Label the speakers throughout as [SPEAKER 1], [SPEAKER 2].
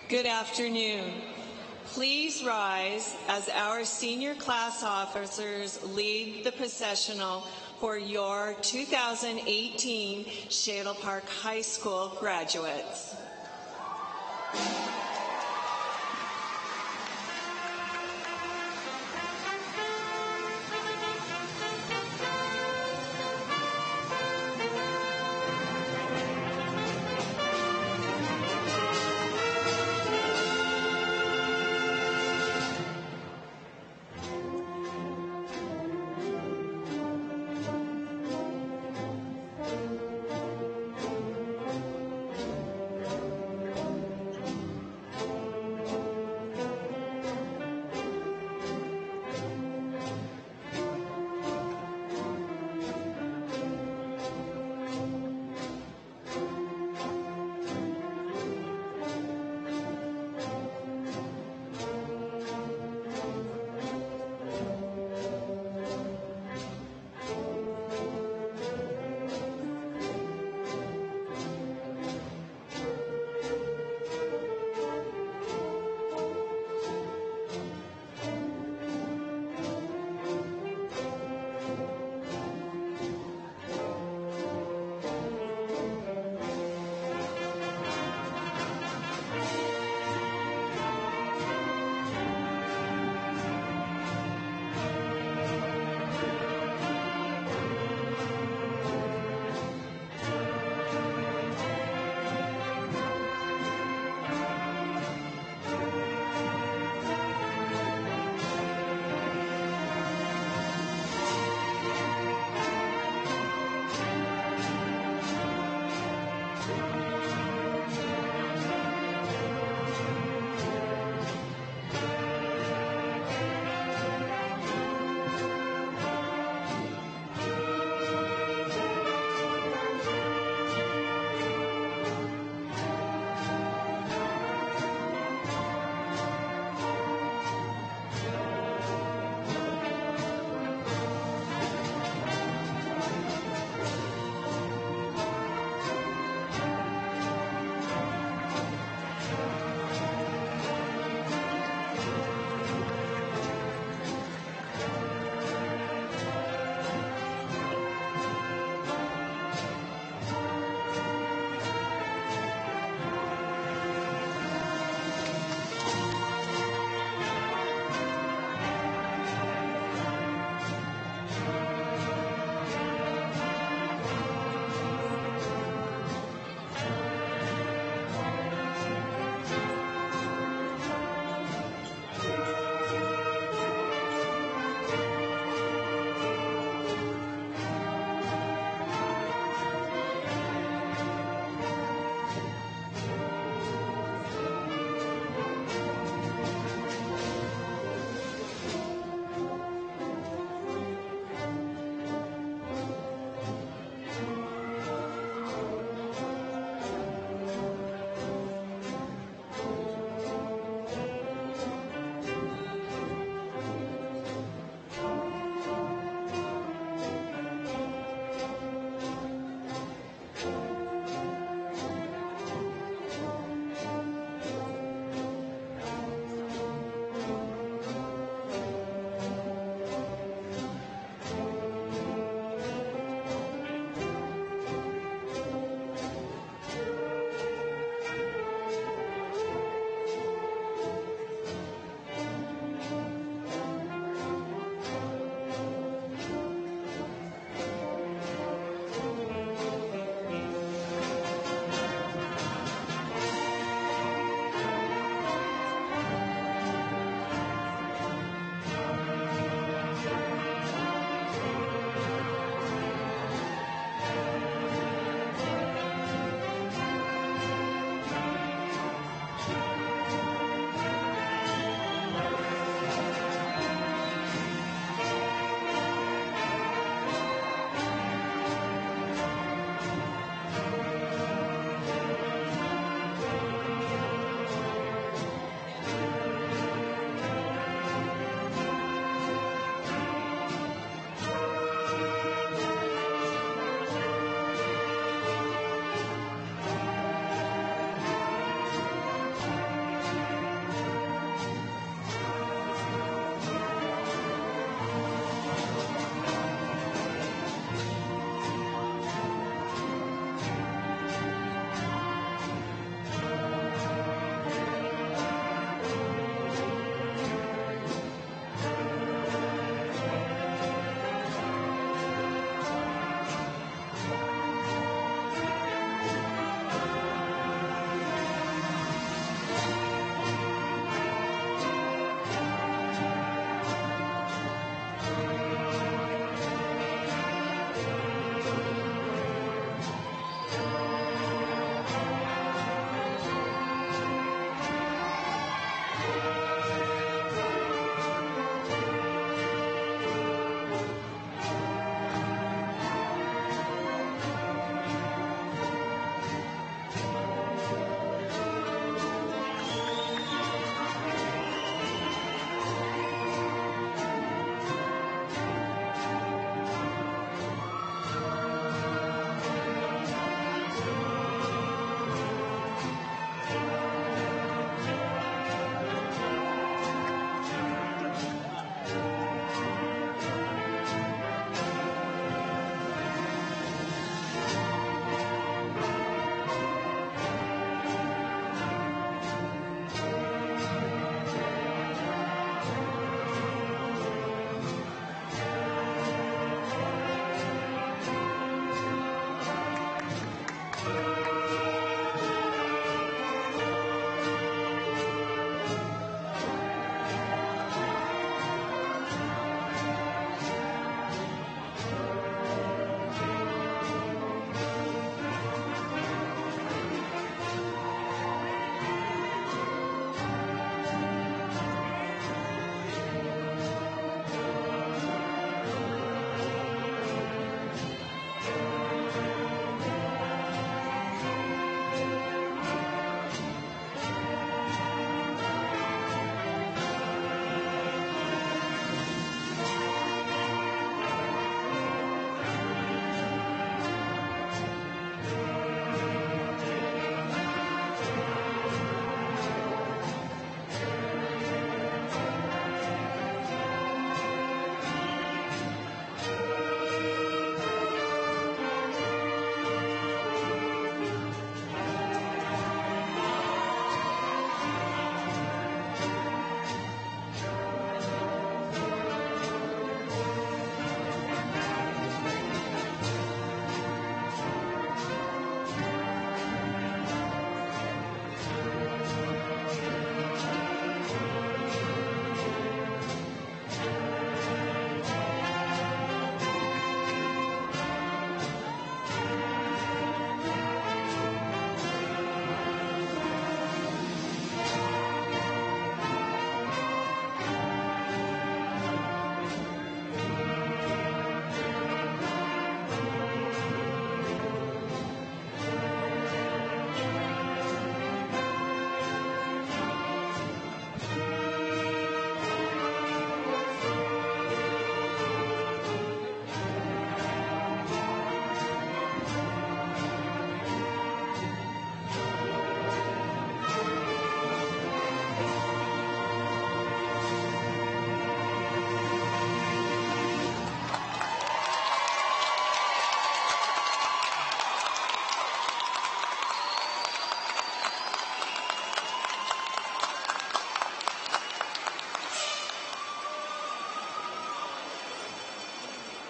[SPEAKER 1] Good afternoon. Please rise as our senior class officers lead the processional for your 2018 Shadle Park High School graduates.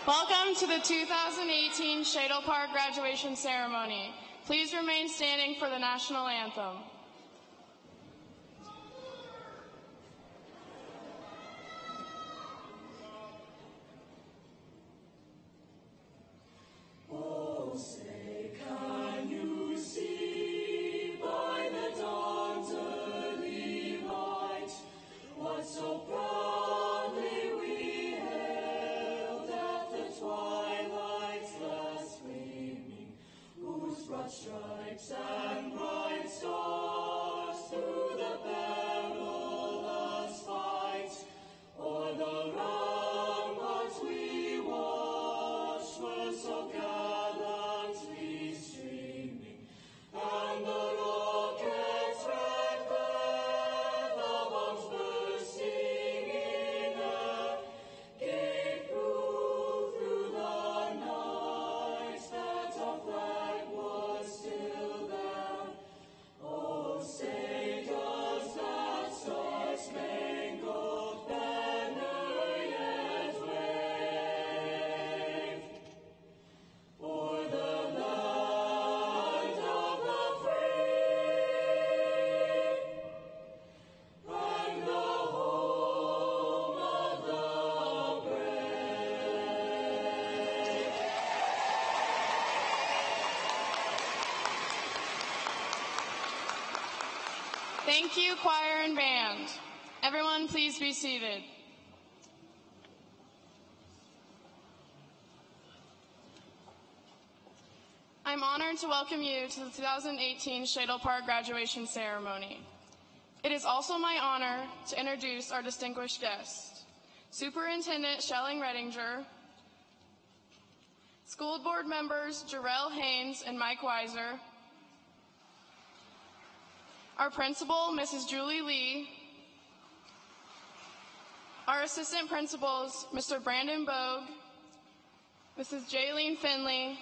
[SPEAKER 2] Welcome to the 2018 Shadle Park graduation ceremony. Please remain standing for the National Anthem.
[SPEAKER 3] Oh, say, can you see by the dawn's early light what so proudly we hailed at the twilight's last gleaming, whose broad stripes and bright stars through the perilous fight o'er the ramparts we watched were so gallantly streaming, and the rockets' red glare, the bombs bursting in air, gave proof through the night that our flag was still there. Oh, say does that star-spangled banner yet wave o'er the land of the free and the home of the brave?
[SPEAKER 2] Thank you, choir and band. Everyone, please be seated. I'm honored to welcome you to the 2018 Shadle Park graduation ceremony. It is also my honor to introduce our distinguished guests, Superintendent Shelling Redinger, School Board members Jarrell Haynes and Mike Weiser, our principal, Mrs. Julie Lee, our assistant principals, Mr. Brandon Bogue, Mrs. Jaylene Finley,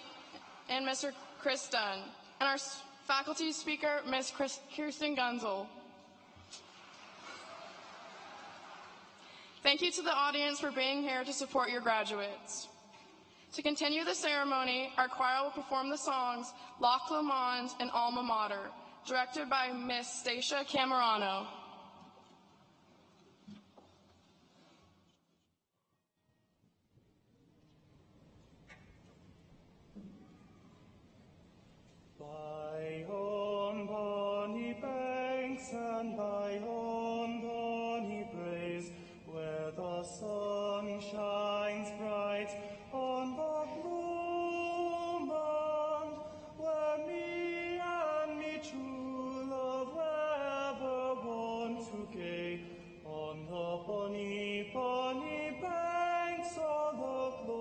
[SPEAKER 2] and Mr. Chris Dunn, and our faculty speaker, Ms. Kirsten Gunsel. Thank you to the audience for being here to support your graduates. To continue the ceremony, our choir will perform the songs Loch Lomond and Alma Mater, directed by Miss Stacia Camerano.
[SPEAKER 3] By on bonny banks and by on bonny braes, where the sun shines bright on the Lomond, where me and me true love were ever born to gay, on the bonny, bonny banks of the Lomond.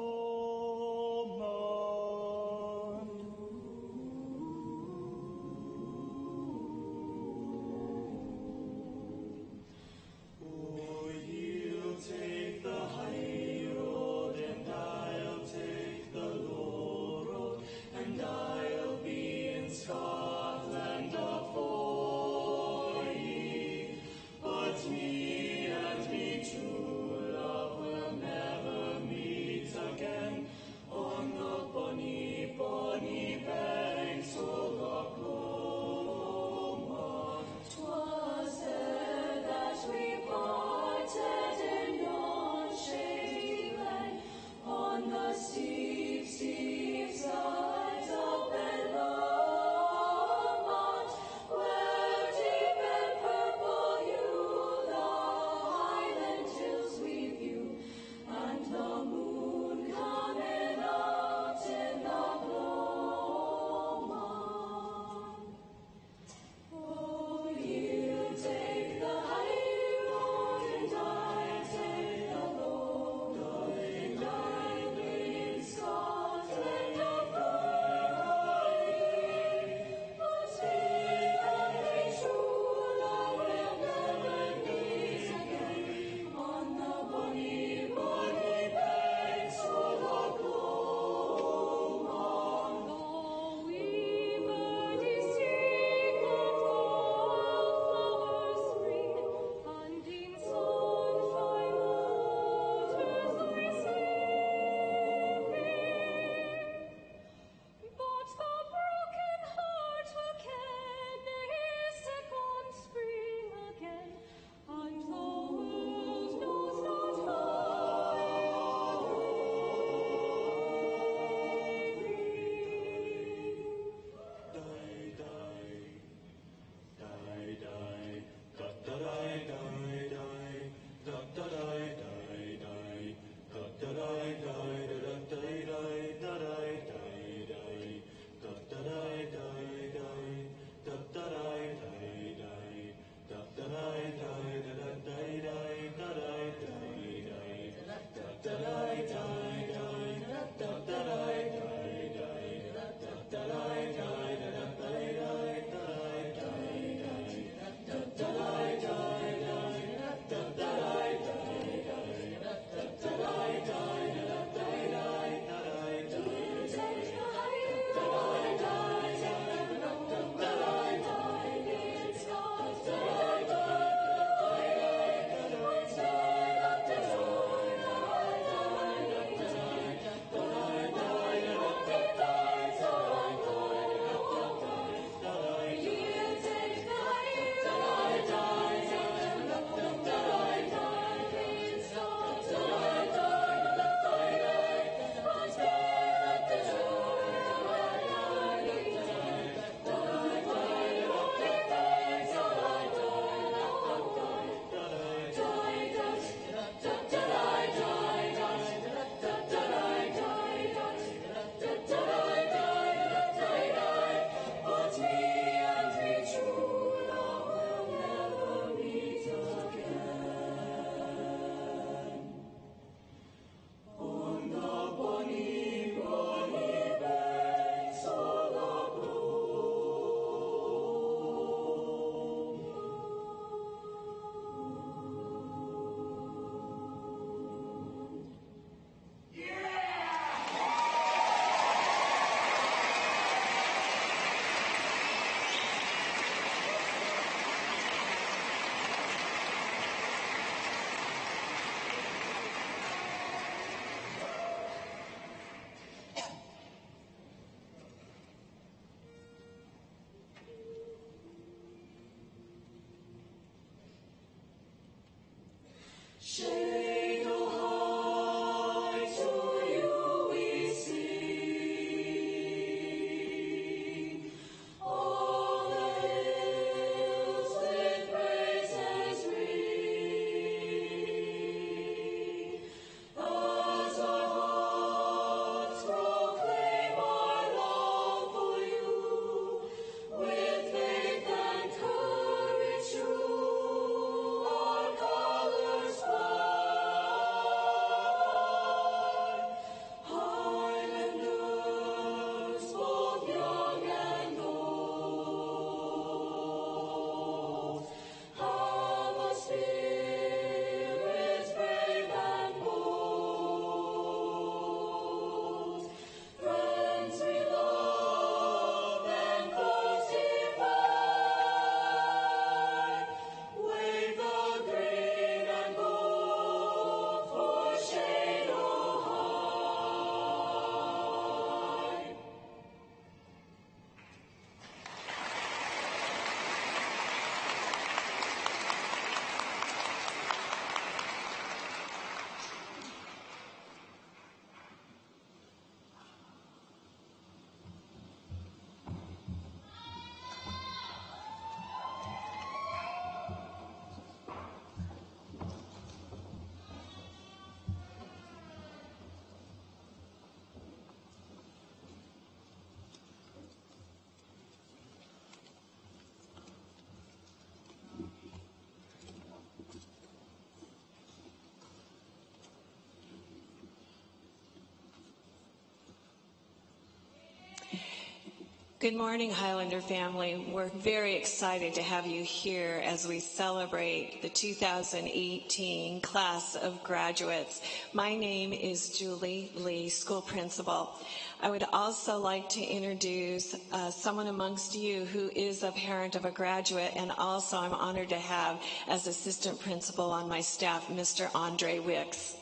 [SPEAKER 1] Good morning, Highlander family. We're very excited to have you here as we celebrate the 2018 class of graduates. My name is Julie Lee, school principal. I would also like to introduce someone amongst you who is a parent of a graduate, and also I'm honored to have as assistant principal on my staff, Mr. Andre Wicks.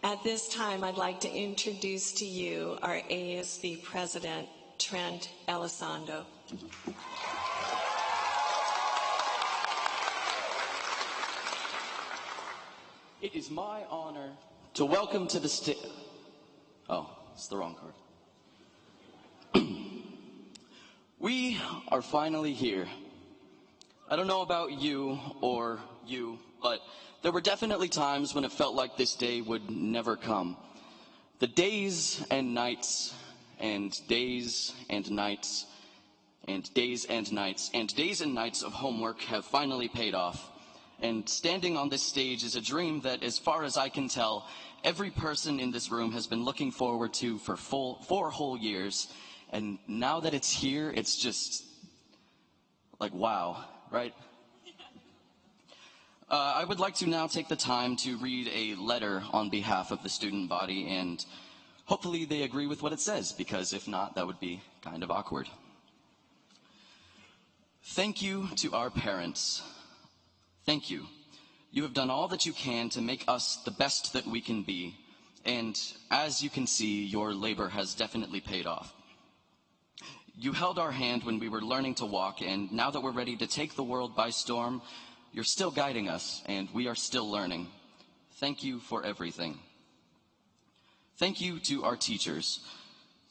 [SPEAKER 1] At this time, I'd like to introduce to you our ASB president, Trent Elizondo.
[SPEAKER 4] It is my honor to welcome to the stage. Oh, it's the wrong card. We are finally here. I don't know about you or you, but there were definitely times when it felt like this day would never come. The days and nights and days and nights and days and nights and days and nights of homework have finally paid off. And standing on this stage is a dream that, as far as I can tell, every person in this room has been looking forward to for 4 whole years. And now that it's here, it's just like, wow, right? I would like to now take the time to read a letter on behalf of the student body, and hopefully they agree with what it says, because if not, that would be kind of awkward. Thank you to our parents. Thank you. You have done all that you can to make us the best that we can be, and as you can see, your labor has definitely paid off. You held our hand when we were learning to walk, and now that we're ready to take the world by storm, you're still guiding us, and we are still learning. Thank you for everything. Thank you to our teachers.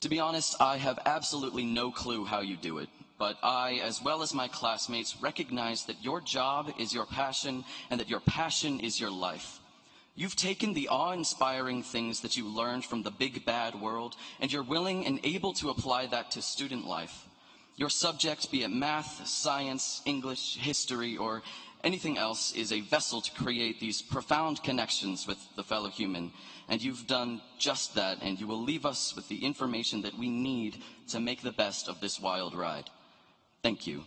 [SPEAKER 4] To be honest, I have absolutely no clue how you do it, but I, as well as my classmates, recognize that your job is your passion and that your passion is your life. You've taken the awe-inspiring things that you learned from the big bad world, and you're willing and able to apply that to student life. Your subject, be it math, science, English, history, or anything else, is a vessel to create these profound connections with the fellow human. And you've done just that, and you will leave us with the information that we need to make the best of this wild ride. Thank you.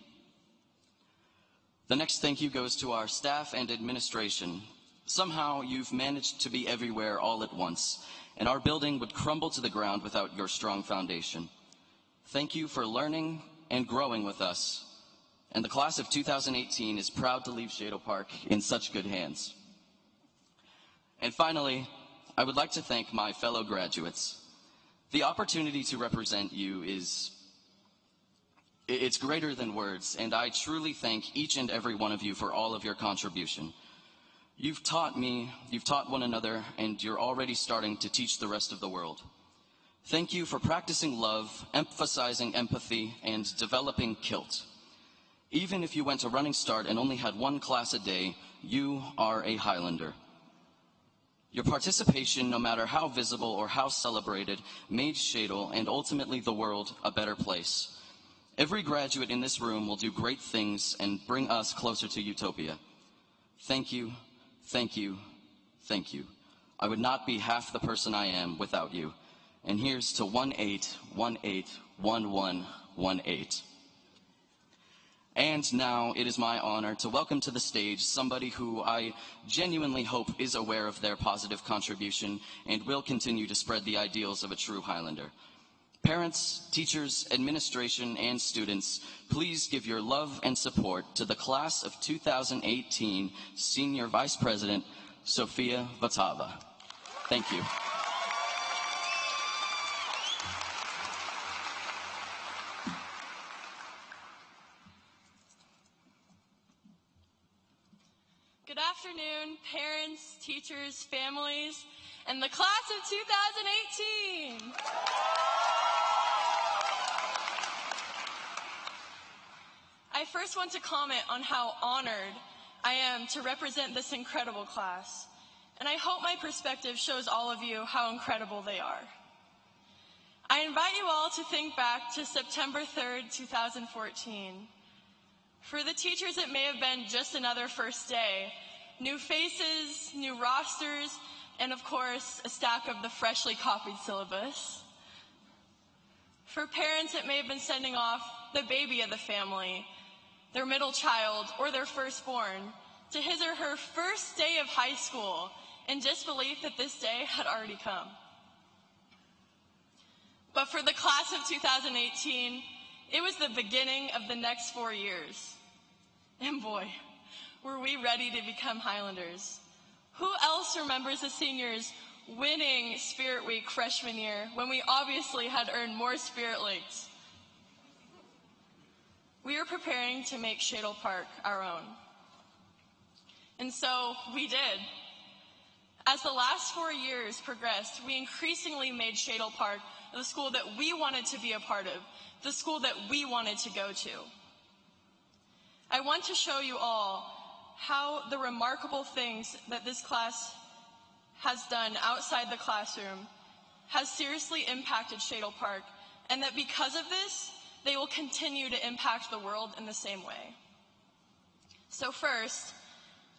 [SPEAKER 4] The next thank you goes to our staff and administration. Somehow you've managed to be everywhere all at once, and our building would crumble to the ground without your strong foundation. Thank you for learning and growing with us. And the class of 2018 is proud to leave Shadle Park in such good hands. And finally, I would like to thank my fellow graduates. The opportunity to represent you it's greater than words, and I truly thank each and every one of you for all of your contribution. You've taught me, you've taught one another, and you're already starting to teach the rest of the world. Thank you for practicing love, emphasizing empathy, and developing kilt. Even if you went to Running Start and only had 1 class a day, you are a Highlander. Your participation, no matter how visible or how celebrated, made Shadle and ultimately the world a better place. Every graduate in this room will do great things and bring us closer to utopia. Thank you, thank you, thank you. I would not be half the person I am without you. And here's to 18181118. And now it is my honor to welcome to the stage somebody who I genuinely hope is aware of their positive contribution and will continue to spread the ideals of a true Highlander. Parents, teachers, administration, and students, please give your love and support to the class of 2018 Senior Vice President, Sofia Vatava. Thank you.
[SPEAKER 2] Good afternoon, parents, teachers, families, and the class of 2018. I first want to comment on how honored I am to represent this incredible class, and I hope my perspective shows all of you how incredible they are. I invite you all to think back to September 3rd, 2014. For the teachers, it may have been just another first day, New faces, new rosters, and of course, a stack of the freshly copied syllabus. For parents, it may have been sending off the baby of the family, their middle child, or their firstborn to his or her first day of high school in disbelief that this day had already come. But for the class of 2018, it was the beginning of the next 4 years. And boy, were we ready to become Highlanders. Who else remembers the seniors winning Spirit Week freshman year when we obviously had earned more Spirit Links? We are preparing to make Shadle Park our own. And so we did. As the last 4 years progressed, we increasingly made Shadle Park the school that we wanted to be a part of, the school that we wanted to go to. I want to show you all how the remarkable things that this class has done outside the classroom has seriously impacted Shadle Park, and that because of this, they will continue to impact the world in the same way. So first,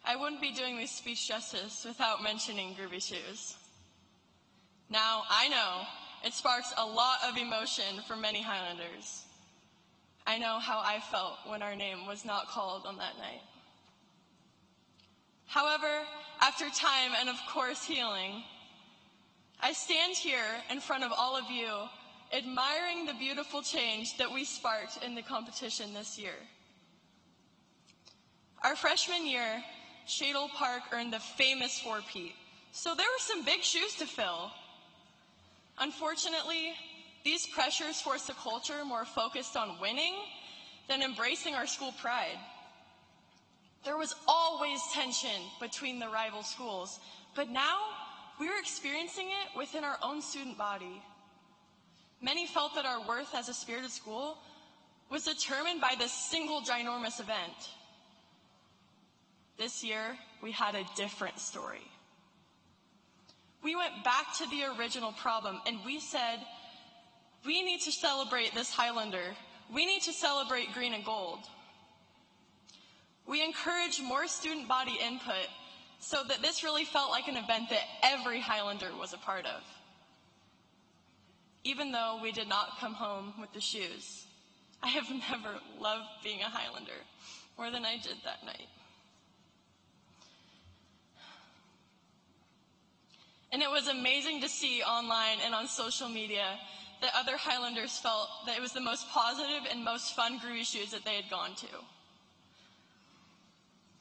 [SPEAKER 2] I wouldn't be doing this speech justice without mentioning Groovy Shoes. Now, I know it sparks a lot of emotion for many Highlanders. I know how I felt when our name was not called on that night. However, after time and of course healing, I stand here in front of all of you admiring the beautiful change that we sparked in the competition this year. Our freshman year, Shadle Park earned the famous 4-peat, so there were some big shoes to fill. Unfortunately, these pressures forced a culture more focused on winning than embracing our school pride. There was always tension between the rival schools, but now we were experiencing it within our own student body. Many felt that our worth as a spirited school was determined by this single ginormous event. This year, we had a different story. We went back to the original problem and we said, we need to celebrate this Highlander. We need to celebrate green and gold. We encouraged more student body input so that this really felt like an event that every Highlander was a part of. Even though we did not come home with the shoes, I have never loved being a Highlander more than I did that night. And it was amazing to see online and on social media that other Highlanders felt that it was the most positive and most fun Groovy Shoes that they had gone to.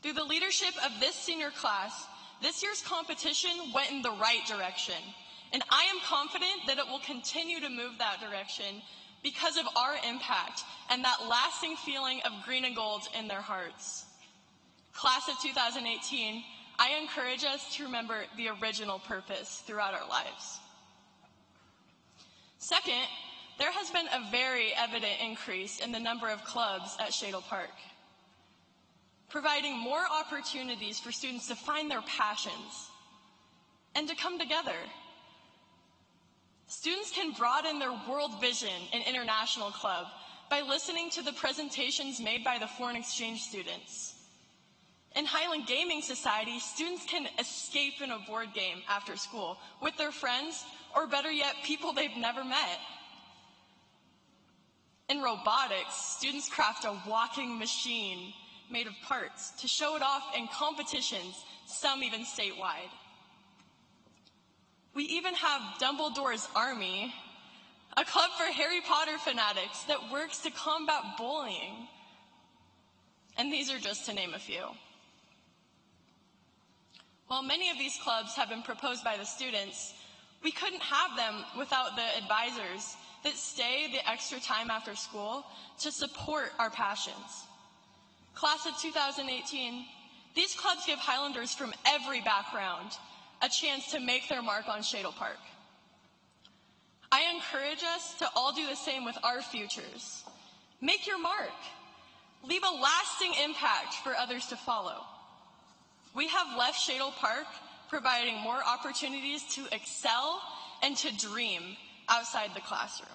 [SPEAKER 2] Through the leadership of this senior class, this year's competition went in the right direction, and I am confident that it will continue to move that direction because of our impact and that lasting feeling of green and gold in their hearts. Class of 2018, I encourage us to remember the original purpose throughout our lives. Second, there has been a very evident increase in the number of clubs at Shadle Park, providing more opportunities for students to find their passions and to come together. Students can broaden their world vision in International Club by listening to the presentations made by the foreign exchange students. In Highland Gaming Society, students can escape in a board game after school with their friends, or better yet, people they've never met. In robotics, students craft a walking machine made of parts to show it off in competitions, some even statewide. We even have Dumbledore's Army, a club for Harry Potter fanatics that works to combat bullying. And these are just to name a few. While many of these clubs have been proposed by the students, we couldn't have them without the advisors that stay the extra time after school to support our passions. Class of 2018, these clubs give Highlanders from every background a chance to make their mark on Shadle Park. I encourage us to all do the same with our futures. Make your mark. Leave a lasting impact for others to follow. We have left Shadle Park providing more opportunities to excel and to dream outside the classroom.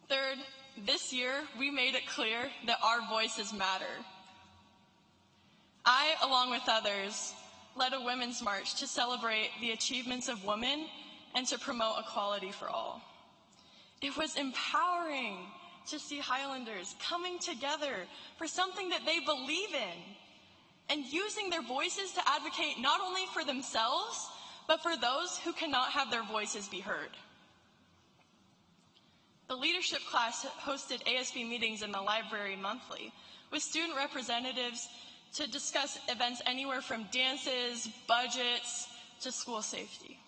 [SPEAKER 2] Third, this year we made it clear that our voices matter. I, along with others, led a women's march to celebrate the achievements of women and to promote equality for all. It was empowering to see Highlanders coming together for something that they believe in and using their voices to advocate not only for themselves, but for those who cannot have their voices be heard. The leadership class hosted ASB meetings in the library monthly with student representatives to discuss events anywhere from dances, budgets, to school safety.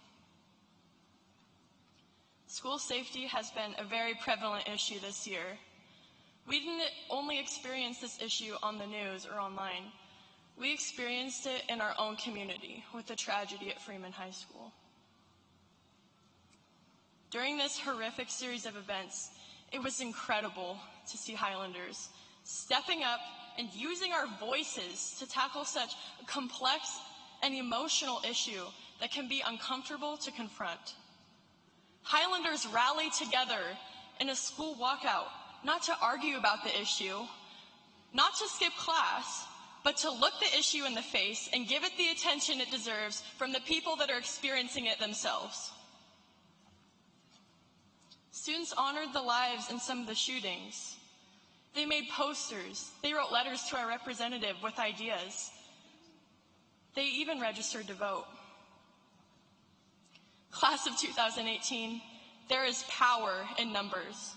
[SPEAKER 2] School safety has been a very prevalent issue this year. We didn't only experience this issue on the news or online. We experienced it in our own community with the tragedy at Freeman High School. During this horrific series of events, it was incredible to see Highlanders stepping up and using our voices to tackle such a complex and emotional issue that can be uncomfortable to confront. Highlanders rallied together in a school walkout, not to argue about the issue, not to skip class, but to look the issue in the face and give it the attention it deserves from the people that are experiencing it themselves. Students honored the lives in some of the shootings. They made posters. They wrote letters to our representative with ideas. They even registered to vote. Class of 2018, there is power in numbers.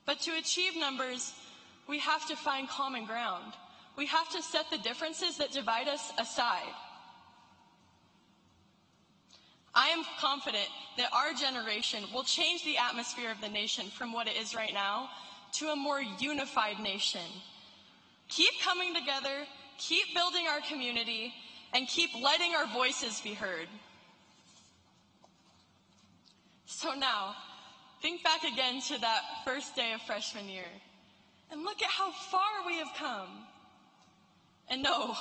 [SPEAKER 2] But to achieve numbers, we have to find common ground. We have to set the differences that divide us aside. I am confident that our generation will change the atmosphere of the nation from what it is right now to a more unified nation. Keep coming together, keep building our community, and keep letting our voices be heard. So now, think back again to that first day of freshman year, and look at how far we have come. And no,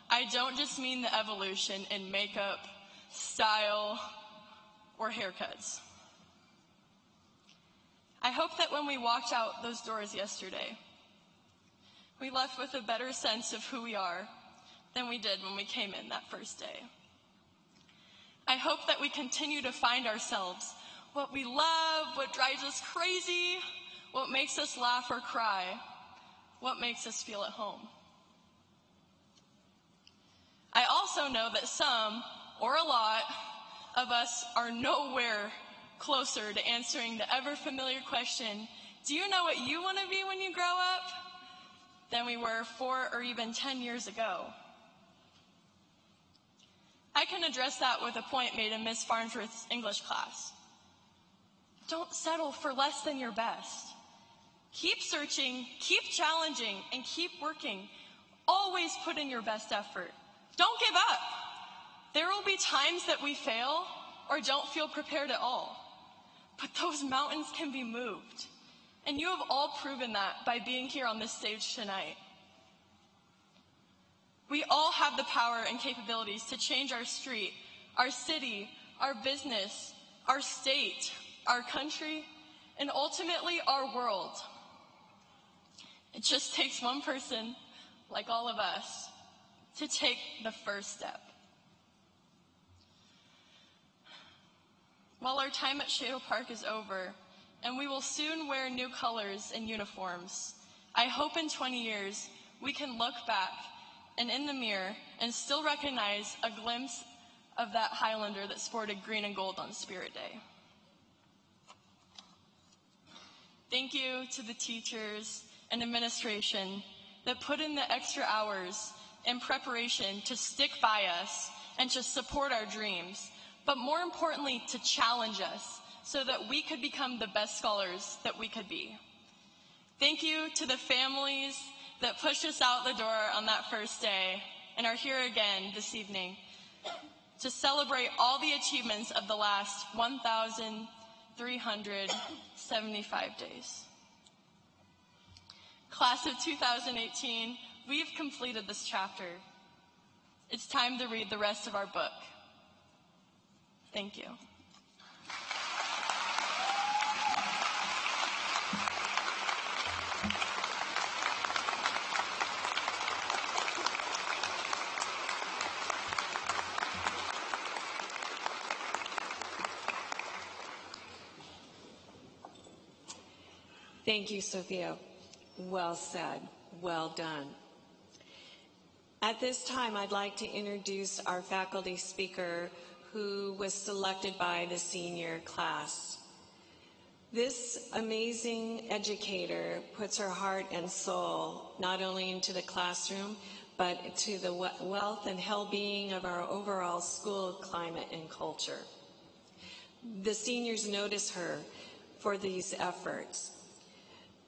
[SPEAKER 2] I don't just mean the evolution in makeup, style, or haircuts. I hope that when we walked out those doors yesterday, we left with a better sense of who we are than we did when we came in that first day. I hope that we continue to find ourselves, what we love, what drives us crazy, what makes us laugh or cry, what makes us feel at home. I also know that some, or a lot, of us are nowhere closer to answering the ever-familiar question, do you know what you want to be when you grow up? Than we were 4 or even 10 years ago. I can address that with a point made in Miss Farnsworth's English class. Don't settle for less than your best. Keep searching, keep challenging, and keep working. Always put in your best effort. Don't give up. There will be times that we fail or don't feel prepared at all. But those mountains can be moved. And you have all proven that by being here on this stage tonight. We all have the power and capabilities to change our street, our city, our business, our state, our country, and ultimately our world. It just takes one person, like all of us, to take the first step. While our time at Shadle Park is over, and we will soon wear new colors and uniforms, I hope in 20 years we can look back and in the mirror and still recognize a glimpse of that Highlander that sported green and gold on Spirit Day. Thank you to the teachers and administration that put in the extra hours in preparation to stick by us and to support our dreams, but more importantly, to challenge us so that we could become the best scholars that we could be. Thank you to the families that pushed us out the door on that first day and are here again this evening to celebrate all the achievements of the last 1,375 days. Class of 2018, we've completed this chapter. It's time to read the rest of our book. Thank you.
[SPEAKER 1] Thank you, Sophia. Well said. Well done. At this time, I'd like to introduce our faculty speaker who was selected by the senior class. This amazing educator puts her heart and soul not only into the classroom, but to the wealth and well-being of our overall school climate and culture. The seniors notice her for these efforts.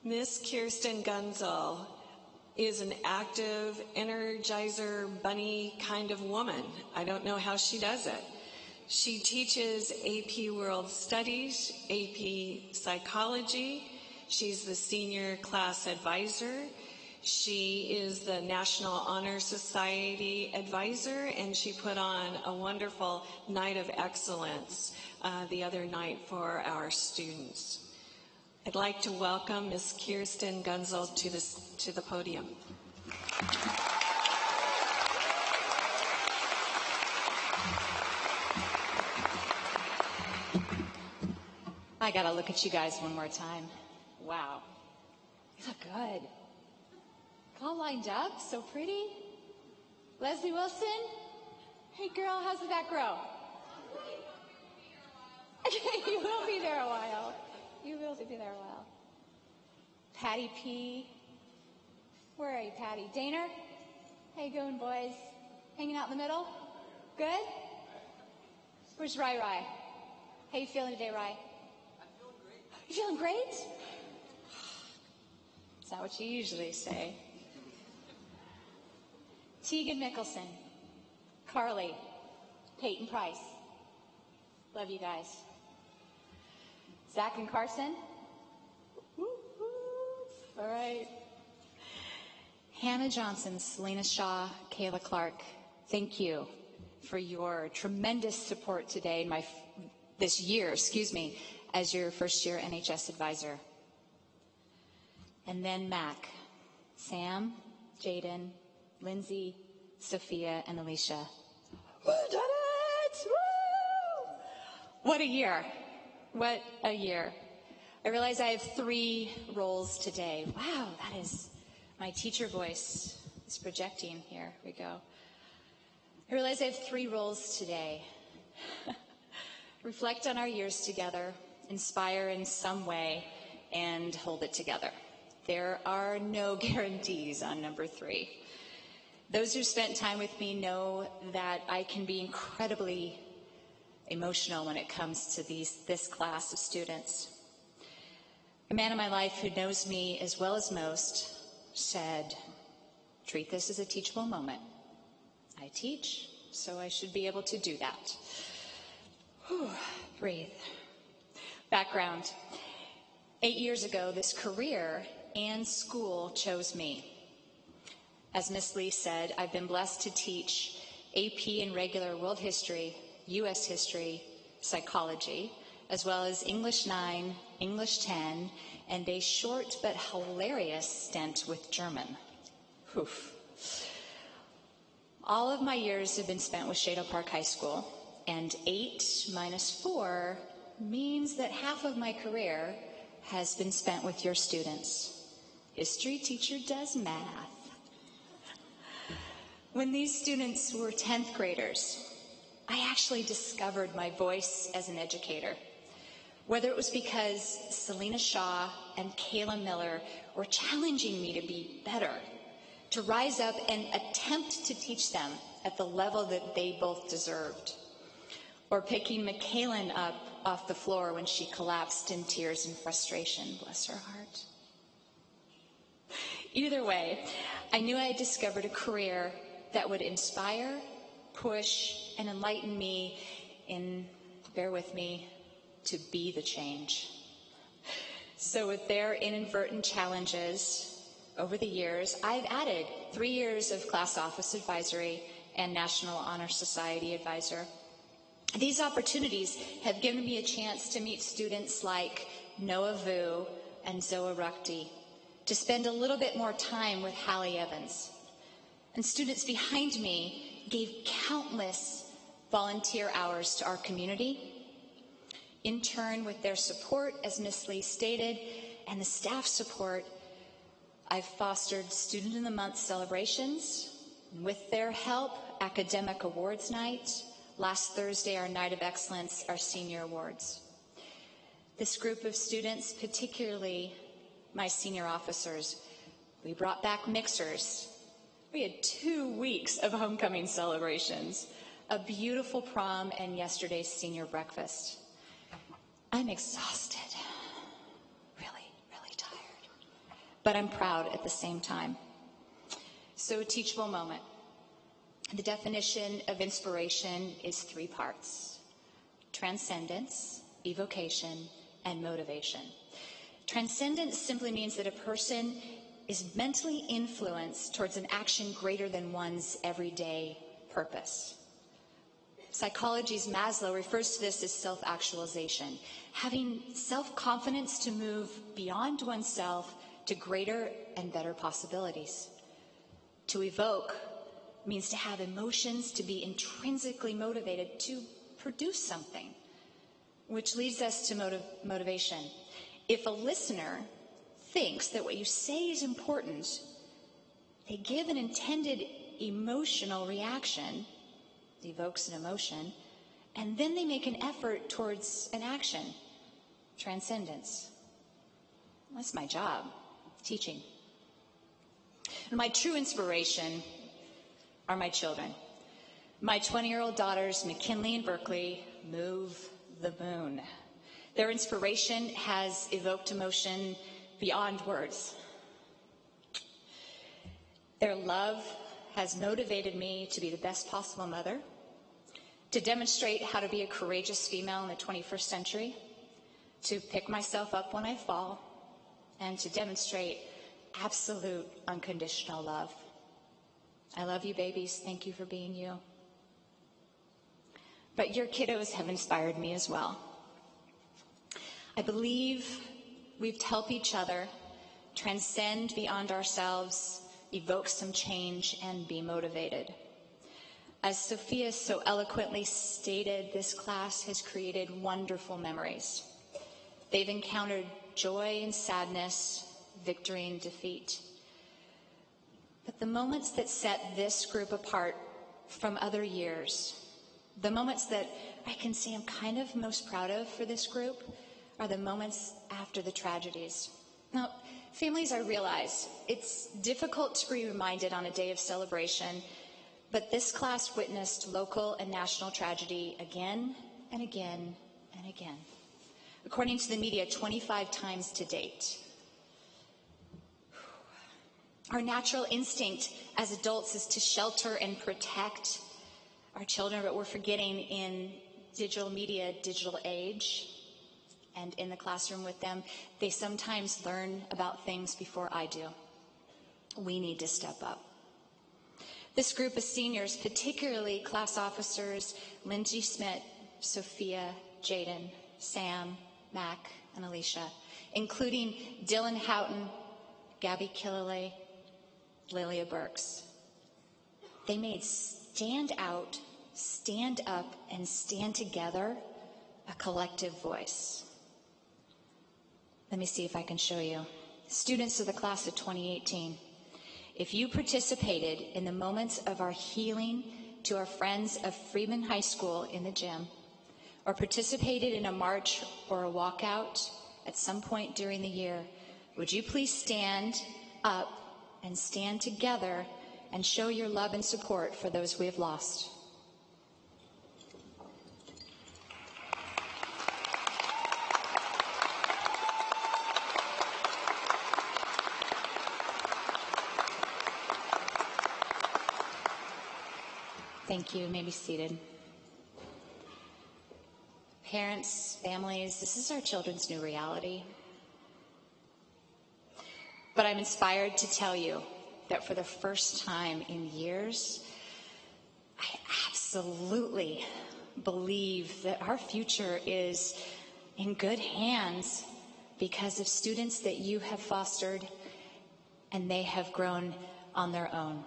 [SPEAKER 1] Miss Kirsten Gunsel is an active, energizer bunny kind of woman. I don't know how she does it. She teaches AP World Studies, AP Psychology. She's the senior class advisor. She is the National Honor Society advisor, and she put on a wonderful night of excellence the other night for our students. I'd like to welcome Ms. Kirsten Gunsel to the podium.
[SPEAKER 5] I gotta look at you guys one more time. Wow, you look good. All lined up, so pretty. Leslie Wilson? Hey girl, how's the back row? You will be there a while. You will be there a while. Patty P. Where are you, Patty? Daner? How you going, boys? Hanging out in the middle? Good? Where's Rai Rai? How you feeling today, Rai? You feeling great? It's not what you usually say. Tegan Mickelson, Carly, Peyton Price. Love you guys. Zach and Carson. All right. Hannah Johnson, Selena Shaw, Kayla Clark. Thank you for your tremendous support today, this year, as your first year NHS advisor. And then Mac, Sam, Jaden, Lindsay, Sophia, and Alicia. We did it! Woo! What a year. What a year. I realize I have 3 roles today. Wow, that is my teacher voice is projecting. Here we go. I realize I have 3 roles today. Reflect on our years together, inspire in some way, and hold it together. There are no guarantees on number 3. Those who spent time with me know that I can be incredibly emotional when it comes to this class of students. A man in my life who knows me as well as most said, treat this as a teachable moment. I teach, so I should be able to do that. Whew, breathe. Background. 8 years ago, this career and school chose me. As Miss Lee said, I've been blessed to teach AP and regular world history, U.S. history, psychology, as well as English 9, English 10, and a short but hilarious stint with German. Oof. All of my years have been spent with Shadle Park High School, and 8 minus 4 means that half of my career has been spent with your students. History teacher does math. When these students were 10th graders, I actually discovered my voice as an educator. Whether it was because Selena Shaw and Kayla Miller were challenging me to be better, to rise up and attempt to teach them at the level that they both deserved, or picking McKaylin up off the floor when she collapsed in tears and frustration, bless her heart. Either way, I knew I had discovered a career that would inspire, push, and enlighten me in, bear with me, to be the change. So with their inadvertent challenges over the years, I've added 3 years of class office advisory and National Honor Society advisor. These opportunities have given me a chance to meet students like Noah Vu and Zoa Rukti, to spend a little bit more time with Hallie Evans. And students behind me gave countless volunteer hours to our community. In turn, with their support, as Ms. Lee stated, and the staff support, I've fostered Student of the Month celebrations. With their help, Academic Awards Night, last Thursday, our Night of Excellence, our Senior Awards. This group of students, particularly my senior officers, we brought back mixers. We had 2 weeks of homecoming celebrations, a beautiful prom, and yesterday's senior breakfast. I'm exhausted, really tired, but I'm proud at the same time. So, a teachable moment. The definition of inspiration is 3 parts: transcendence, evocation, and motivation. Transcendence simply means that a person is mentally influenced towards an action greater than one's everyday purpose. Psychology's Maslow refers to this as self-actualization, having self-confidence to move beyond oneself to greater and better possibilities. To evoke means to have emotions, to be intrinsically motivated to produce something, which leads us to motivation. If a listener thinks that what you say is important, they give an intended emotional reaction, evokes an emotion, and then they make an effort towards an action, transcendence. That's my job, teaching. And my true inspiration are my children. My 20-year-old daughters, McKinley and Berkeley, move the moon. Their inspiration has evoked emotion beyond words. Their love has motivated me to be the best possible mother, to demonstrate how to be a courageous female in the 21st century, to pick myself up when I fall, and to demonstrate absolute unconditional love. I love you, babies. Thank you for being you. But your kiddos have inspired me as well. I believe we've helped each other transcend beyond ourselves, evoke some change, and be motivated. As Sophia so eloquently stated, this class has created wonderful memories. They've encountered joy and sadness, victory and defeat. But the moments that set this group apart from other years, the moments that I can say I'm kind of most proud of for this group, are the moments after the tragedies. Now, families, I realize it's difficult to be reminded on a day of celebration, but this class witnessed local and national tragedy again and again and again. According to the media, 25 times to date. Our natural instinct as adults is to shelter and protect our children, but we're forgetting in digital media, digital age, and in the classroom with them, they sometimes learn about things before I do. We need to step up. This group of seniors, particularly class officers Lindsay Smith, Sophia, Jaden, Sam, Mac, and Alicia, including Dylan Houghton, Gabby Killalay, Lilia Burks. They made stand out, stand up, and stand together a collective voice. Let me see if I can show you. Students of the class of 2018, if you participated in the moments of our healing to our friends of Freeman High School in the gym, or participated in a march or a walkout at some point during the year, would you please stand up and stand together and show your love and support for those we have lost? Thank you. You may be seated. Parents, families, this is our children's new reality. But I'm inspired to tell you that for the first time in years, I absolutely believe that our future is in good hands because of students that you have fostered and they have grown on their own.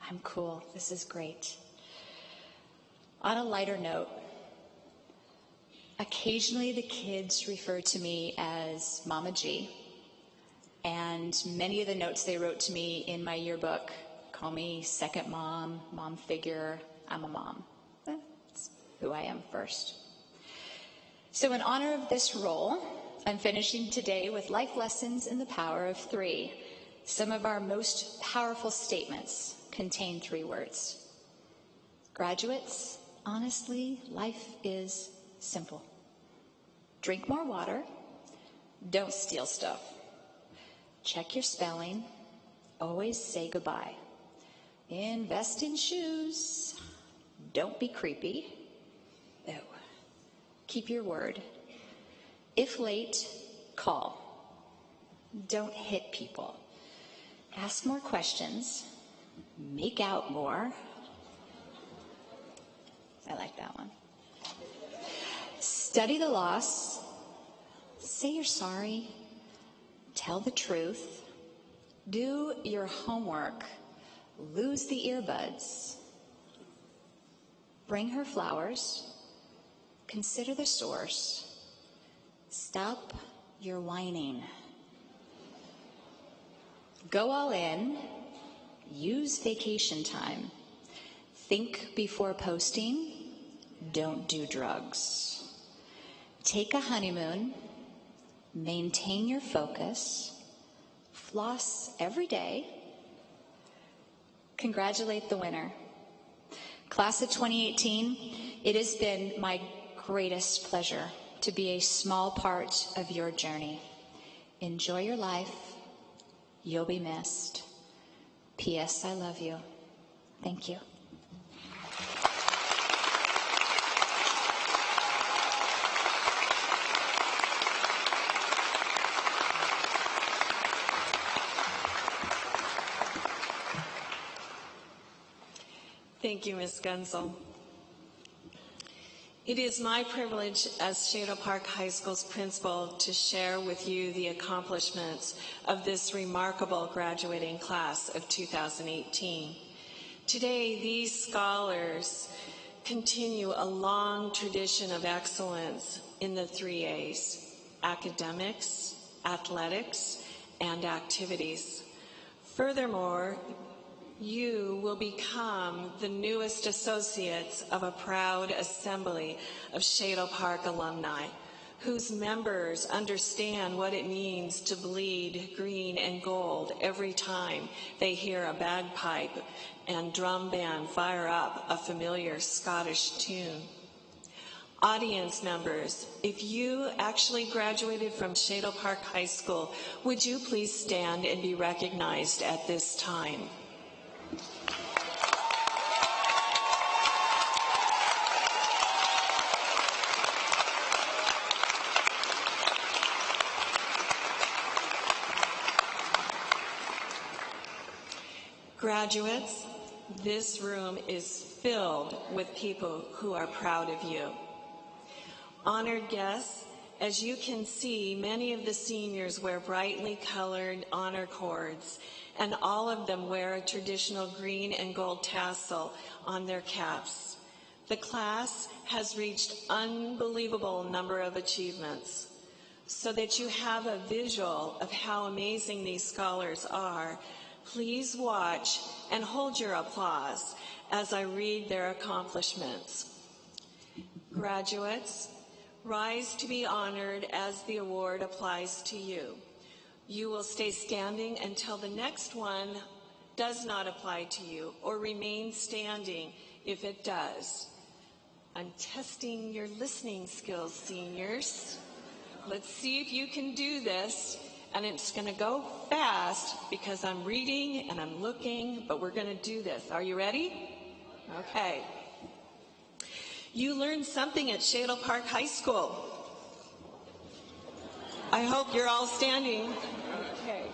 [SPEAKER 5] I'm cool. This is great. On a lighter note, Occasionally the kids refer to me as Mama G, and many of the notes they wrote to me in my yearbook call me second mom, mom figure, I'm a mom. That's who I am first. So in honor of this role, I'm finishing today with life lessons in the power of 3. Some of our most powerful statements contain 3 words. Graduates, honestly, life is simple. Drink more water. Don't steal stuff. Check your spelling. Always say goodbye. Invest in shoes. Don't be creepy. Oh. Keep your word. If late, call. Don't hit people. Ask more questions. Make out more. I like that one. Study the loss. Say you're sorry. Tell the truth. Do your homework. Lose the earbuds. Bring her flowers. Consider the source. Stop your whining. Go all in. Use vacation time. Think before posting. Don't do drugs. Take a honeymoon. Maintain your focus. Floss every day. Congratulate the winner. Class of 2018, it has been my greatest pleasure to be a small part of your journey. Enjoy your life. You'll be missed. P.S. I love you. Thank you.
[SPEAKER 1] Thank you, Ms. Gunsel. It is my privilege as Shadle Park High School's principal to share with you the accomplishments of this remarkable graduating class of 2018. Today, these scholars continue a long tradition of excellence in the 3 A's: academics, athletics, and activities. Furthermore, you will become the newest associates of a proud assembly of Shadle Park alumni, whose members understand what it means to bleed green and gold every time they hear a bagpipe and drum band fire up a familiar Scottish tune. Audience members, if you actually graduated from Shadle Park High School, would you please stand and be recognized at this time? Graduates, this room is filled with people who are proud of you. Honored guests, as you can see, many of the seniors wear brightly colored honor cords, and all of them wear a traditional green and gold tassel on their caps. The class has reached unbelievable number of achievements. So that you have a visual of how amazing these scholars are, please watch and hold your applause as I read their accomplishments. Graduates, rise to be honored as the award applies to you. You will stay standing until the next one does not apply to you, or remain standing if it does. I'm testing your listening skills, seniors. Let's see if you can do this. And it's going to go fast because I'm reading and I'm looking, but we're going to do this. Are you ready? Okay. You learned something at Shadle Park High School. I hope you're all standing. Okay.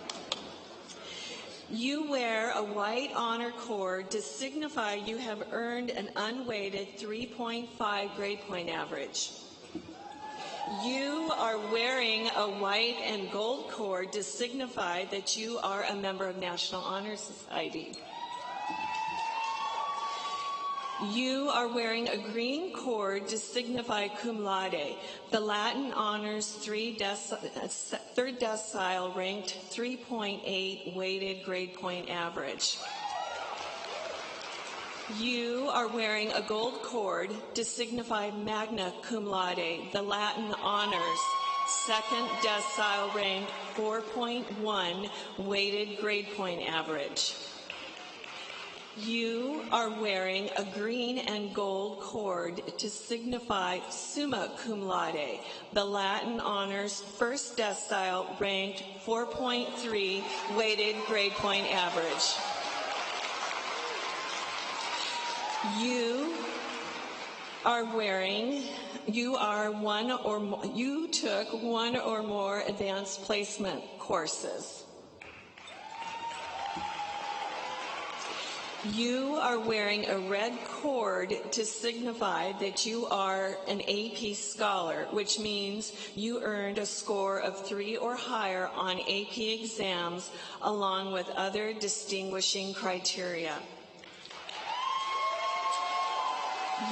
[SPEAKER 1] You wear a white honor cord to signify you have earned an unweighted 3.5 grade point average. You are wearing a white and gold cord to signify that you are a member of National Honor Society. You are wearing a green cord to signify cum laude, the Latin honors third decile ranked 3.8 weighted grade point average. You are wearing a gold cord to signify magna cum laude, the Latin honors second decile ranked 4.1 weighted grade point average. You are wearing a green and gold cord to signify summa cum laude, the Latin honors first decile ranked 4.3 weighted grade point average. You took one or more advanced placement courses. You are wearing a red cord to signify that you are an AP scholar, which means you earned a score of 3 or higher on AP exams, along with other distinguishing criteria.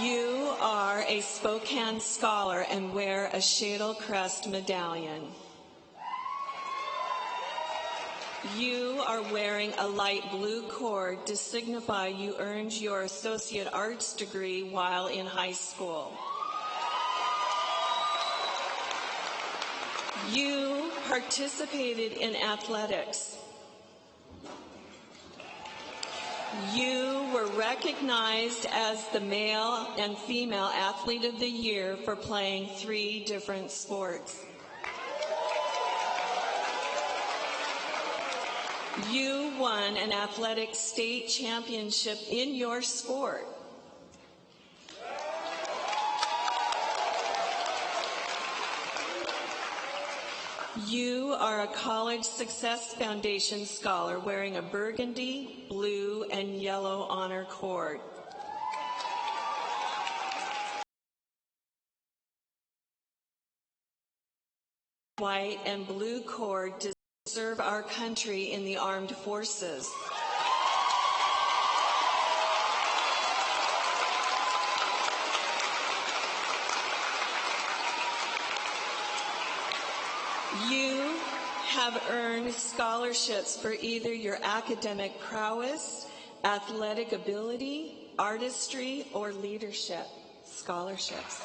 [SPEAKER 1] You are a Spokane scholar and wear a Shadle crest medallion. You are wearing a light blue cord to signify you earned your associate arts degree while in high school. You participated in athletics. You were recognized as the male and female athlete of the year for playing 3 different sports. You won an athletic state championship in your sport. You are a College Success Foundation scholar wearing a burgundy, blue, and yellow honor cord. White and blue cord to serve our country in the armed forces. You have earned scholarships for either your academic prowess, athletic ability, artistry, or leadership scholarships.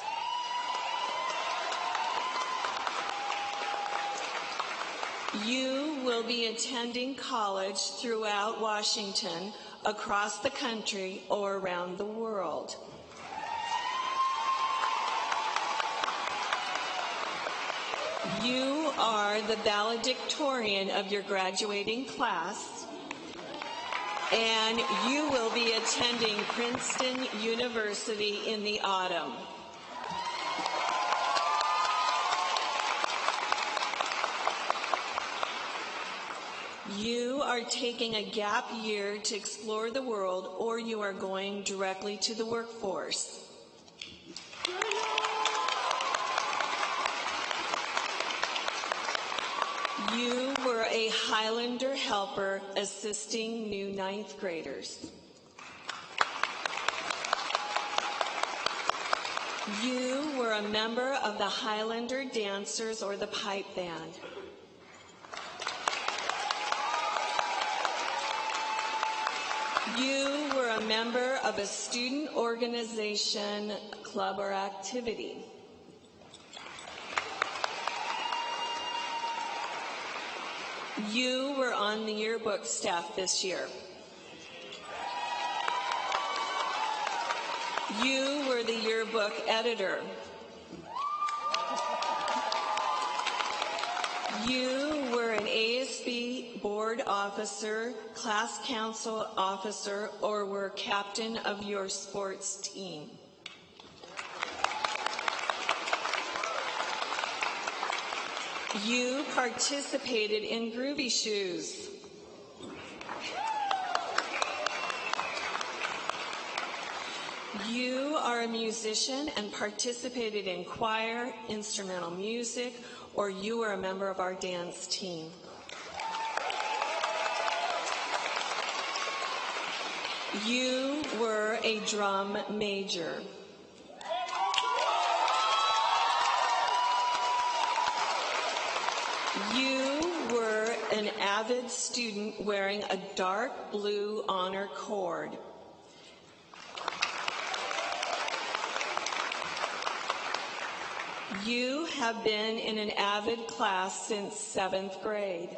[SPEAKER 1] You will be attending college throughout Washington, across the country, or around the world. You are the valedictorian of your graduating class, and you will be attending Princeton University in the autumn. You are taking a gap year to explore the world, or you are going directly to the workforce. You were a Highlander helper assisting new 9th graders. You were a member of the Highlander dancers or the pipe band. You were a member of a student organization, club, or activity. You were on the yearbook staff this year. You were the yearbook editor. You were an ASB board officer, class council officer, or were captain of your sports team. You participated in Groovy Shoes. You are a musician and participated in choir, instrumental music, or you were a member of our dance team. You were a drum major. You were an avid student wearing a dark blue honor cord. You have been in an avid class since 7th grade.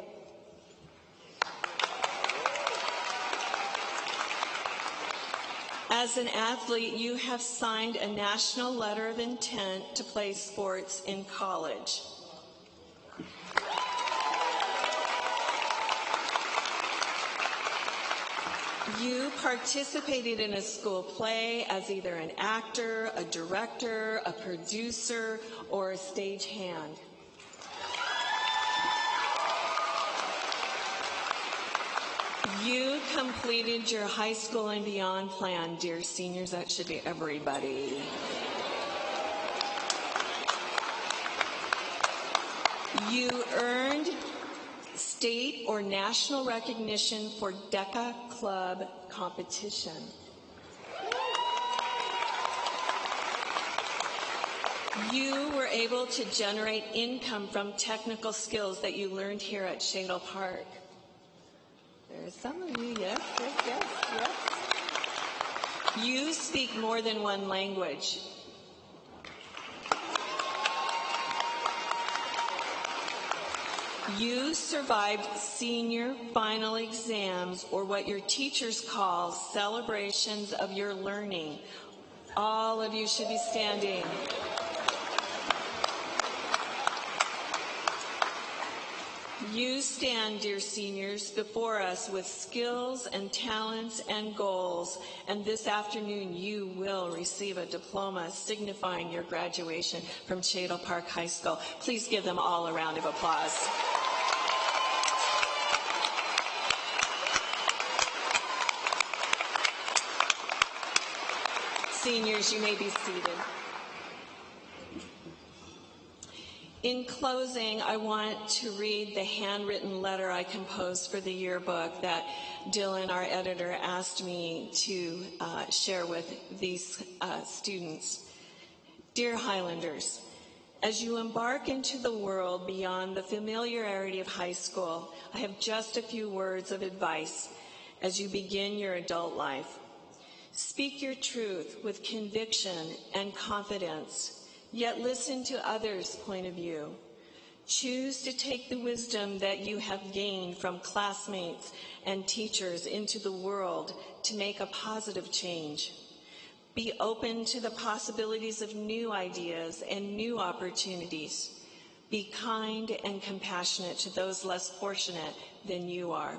[SPEAKER 1] As an athlete, you have signed a national letter of intent to play sports in college. You participated in a school play as either an actor, a director, a producer, or a stagehand. You completed your high school and beyond plan. Dear seniors, that should be everybody. You earned state or national recognition for DECA Club competition. You were able to generate income from technical skills that you learned here at Shadle Park. There's some of you, yes. You speak more than one language. You survived senior final exams, or what your teachers call celebrations of your learning. All of you should be standing. You stand, dear seniors, before us with skills and talents and goals, and this afternoon you will receive a diploma signifying your graduation from Shadle Park High School. Please give them all a round of applause. Seniors, you may be seated. In closing, I want to read the handwritten letter I composed for the yearbook that Dylan, our editor, asked me to share with these students. Dear Highlanders, as you embark into the world beyond the familiarity of high school, I have just a few words of advice as you begin your adult life. Speak your truth with conviction and confidence, yet listen to others' point of view. Choose to take the wisdom that you have gained from classmates and teachers into the world to make a positive change. Be open to the possibilities of new ideas and new opportunities. Be kind and compassionate to those less fortunate than you are.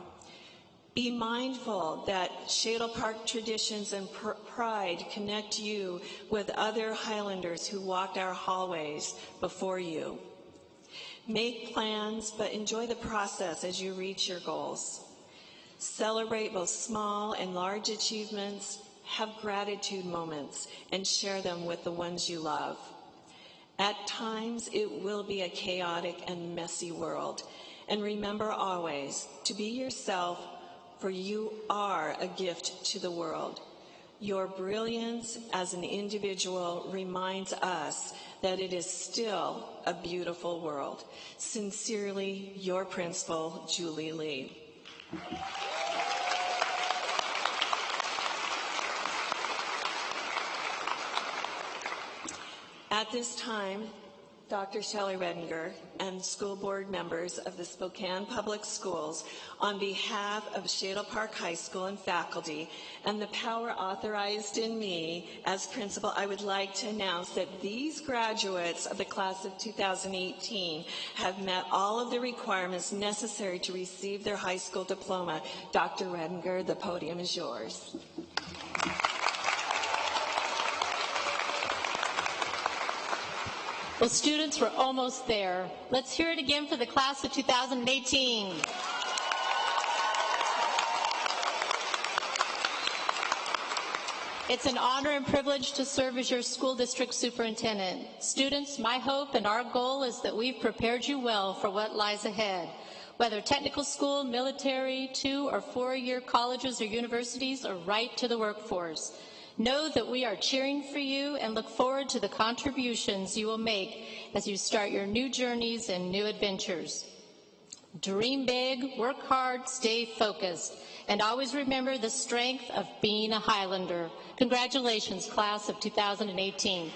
[SPEAKER 1] Be mindful that Shadle Park traditions and pride connect you with other Highlanders who walked our hallways before you. Make plans, but enjoy the process as you reach your goals. Celebrate both small and large achievements, have gratitude moments, and share them with the ones you love. At times, it will be a chaotic and messy world. And remember always to be yourself, for you are a gift to the world. Your brilliance as an individual reminds us that it is still a beautiful world. Sincerely, your principal, Julie Lee. At this time, Dr. Shelley Redinger and school board members of the Spokane Public Schools, on behalf of Shadle Park High School and faculty, and the power authorized in me as principal, I would like to announce that these graduates of the class of 2018 have met all of the requirements necessary to receive their high school diploma. Dr. Redinger, the podium is yours.
[SPEAKER 6] Well, students, we're almost there. Let's hear it again for the class of 2018. It's an honor and privilege to serve as your school district superintendent. Students, my hope and our goal is that we've prepared you well for what lies ahead. Whether technical school, military, 2- or 4-year colleges or universities, or right to the workforce, know that we are cheering for you and look forward to the contributions you will make as you start your new journeys and new adventures. Dream big, work hard, stay focused, and always remember the strength of being a Highlander. Congratulations, class of 2018.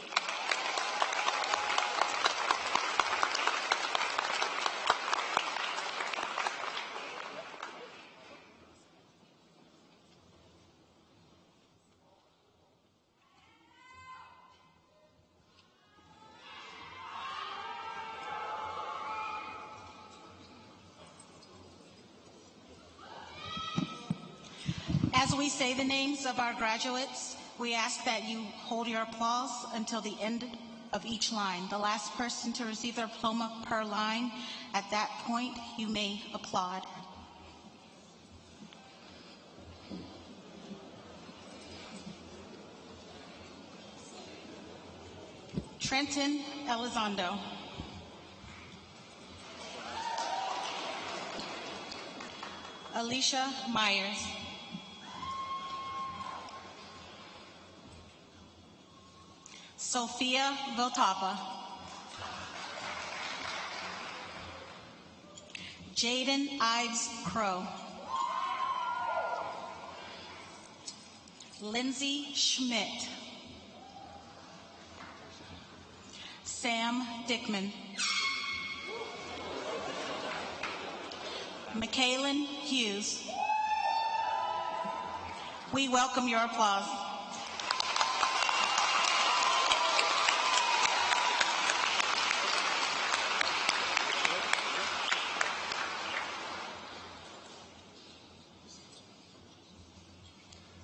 [SPEAKER 7] As we say the names of our graduates, we ask that you hold your applause until the end of each line. The last person to receive their diploma per line, at that point, you may applaud. Trenton Elizondo. Alicia Myers. Sophia Viltapa. Jaden Ives Crow. Lindsay Schmidt. Sam Dickman. Michaelin Hughes. We welcome your applause.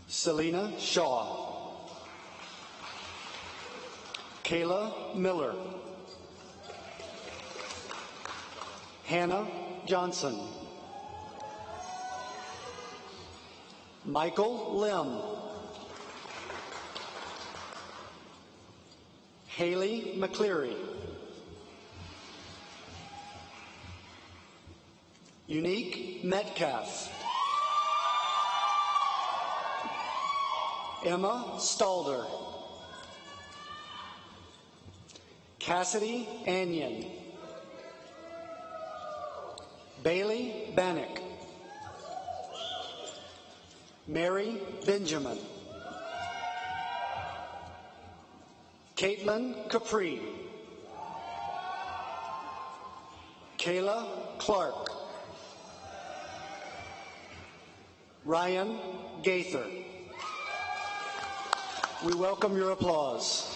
[SPEAKER 8] Selena Shaw. Kayla Miller. Hannah Johnson. Michael Lim. Haley McCleary. Unique Metcalf. Emma Stalder. Cassidy Anion. Bailey Bannock. Mary Benjamin. Caitlin Capri. Kayla Clark. Ryan Gaither. We welcome your applause.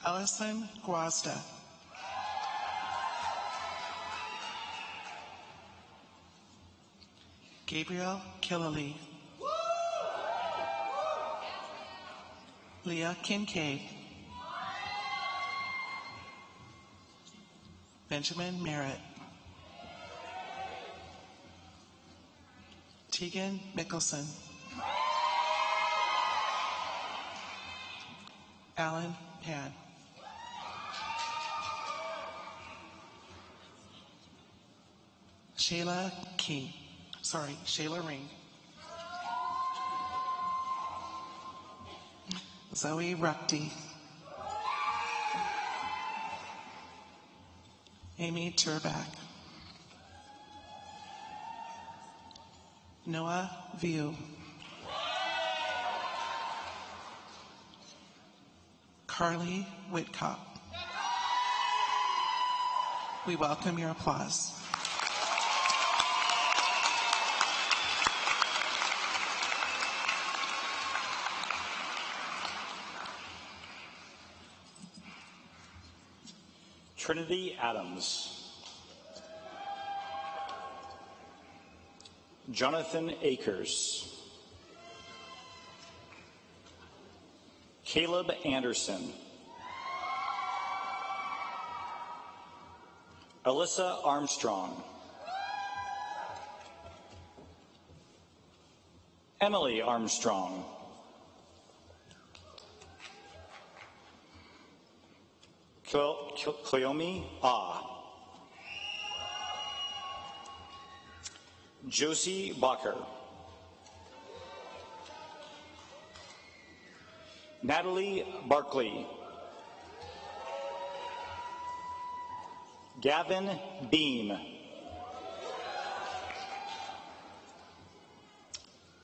[SPEAKER 9] Allison Guasta. Gabriel Killily. Leah Kincaid. Benjamin Merritt. Tegan Mickelson. Alan Pan. Shayla Ring. Zoe Ruckty. Amy Turback. Noah View. Carly Whitcop. We welcome your applause.
[SPEAKER 10] Trinity Adams. Jonathan Akers. Caleb Anderson. Alyssa Armstrong. Emily Armstrong. Cleomi Ah. Josie Bacher. Natalie Barkley. Gavin Beam.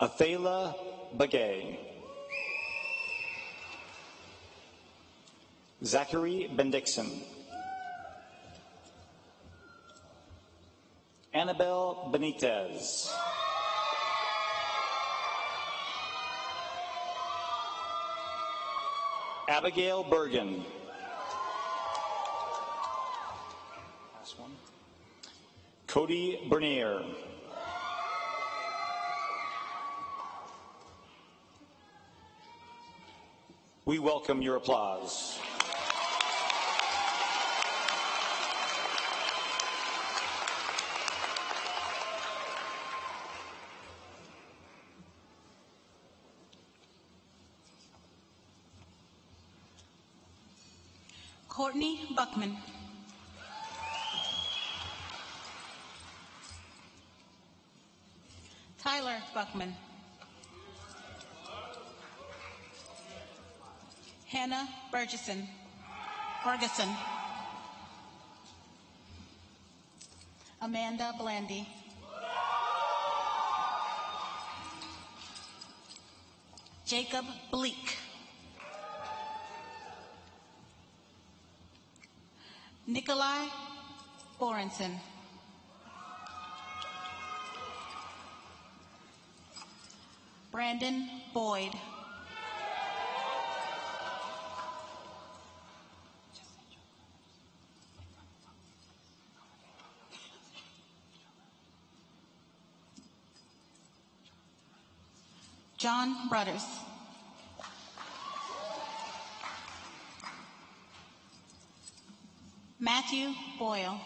[SPEAKER 10] Athala Bagay. Zachary Bendixson. Annabelle Benitez. Abigail Bergen. Last one. Cody Bernier. We welcome your applause.
[SPEAKER 7] Courtney Buckman. Tyler Buckman. Hannah Ferguson. Amanda Blandy. Jacob Bleak. Nikolai Borenson. Brandon Boyd. John Rudders. Matthew Boyle.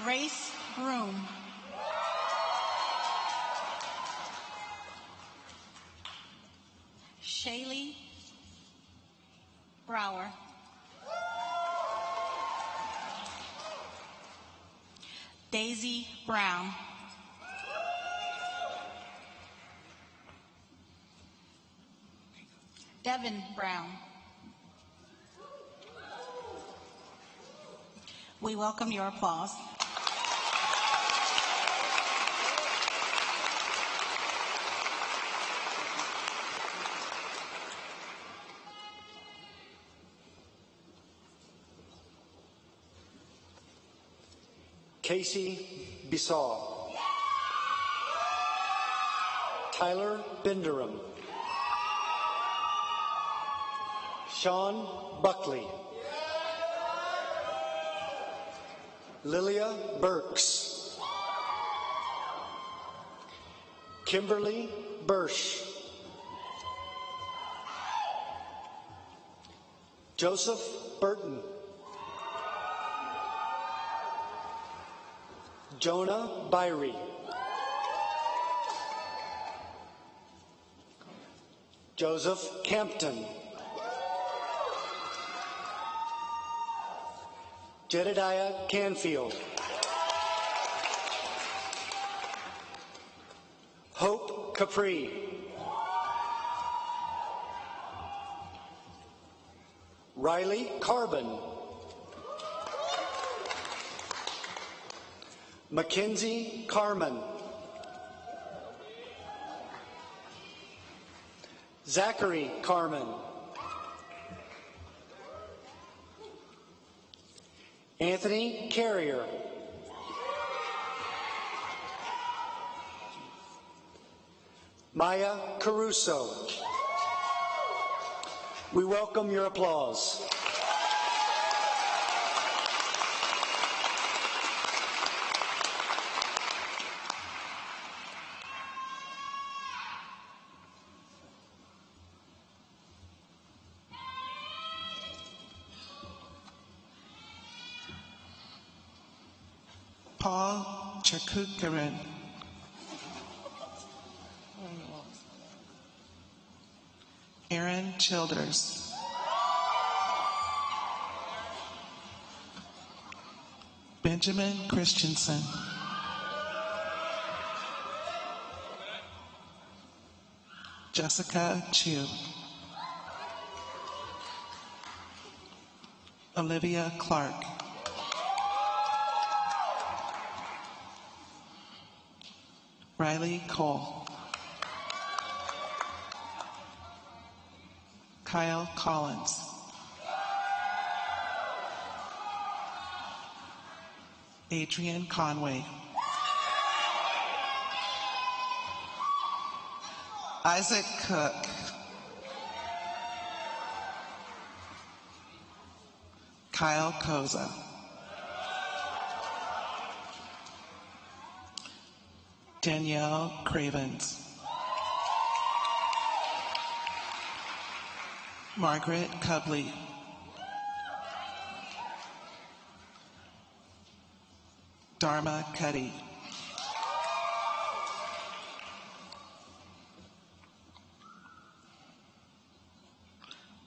[SPEAKER 7] Grace Broom. Shaylee Brower. Daisy Brown. Devin Brown. We welcome your applause.
[SPEAKER 8] Casey Bissau. Tyler Binderham. Sean Buckley. Lilia Burks. Kimberly Bursch. Joseph Burton. Jonah Byrie. Joseph Campton. Jedediah Canfield. Hope Capri. Riley Carbon. Mackenzie Carmen. Zachary Carmen. Anthony Carrier. Maya Caruso. We welcome your applause.
[SPEAKER 9] Paul Chakukaran. Aaron Childers. Benjamin Christensen. Jessica Chu. Olivia Clark. Riley Cole. Kyle Collins. Adrian Conway. Isaac Cook. Kyle Koza. Danielle Cravens. Margaret Cubley. Dharma Cuddy.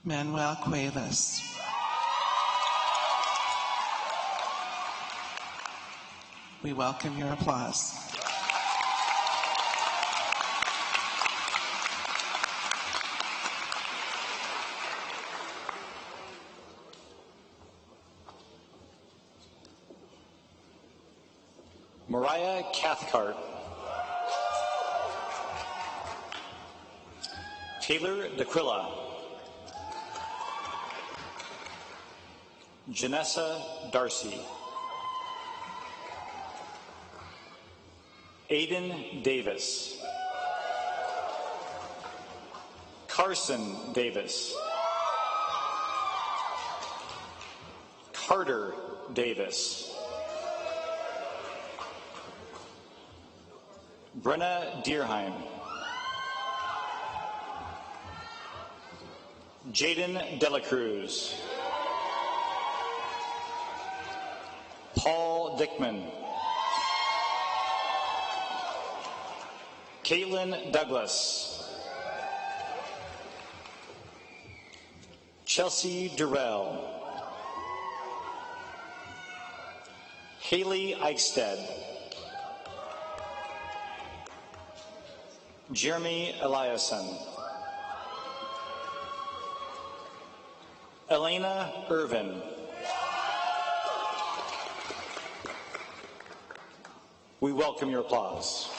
[SPEAKER 9] Manuel Cuevas. We welcome your applause.
[SPEAKER 10] Mariah Cathcart. Taylor DeQuilla. Janessa Darcy. Aiden Davis. Carson Davis. Carter Davis. Brenna Deerheim. Jaden Delacruz. Paul Dickman. Caitlin Douglas. Chelsea Durrell. Haley Eichstead. Jeremy Eliason. Elena Irvin. We welcome your applause.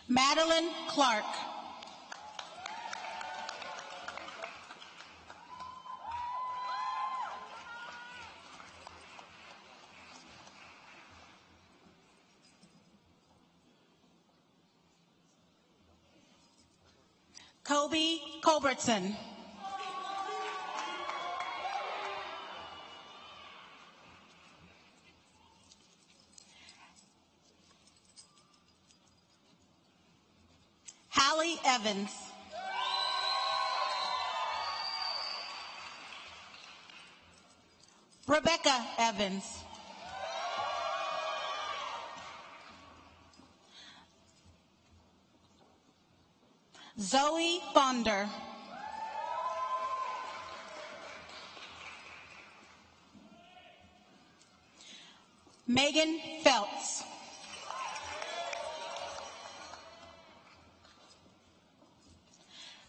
[SPEAKER 7] Madeline Clark. Kobe Culbertson. Hallie Evans. Rebecca Evans. Zoe Fonder. Megan Phelps.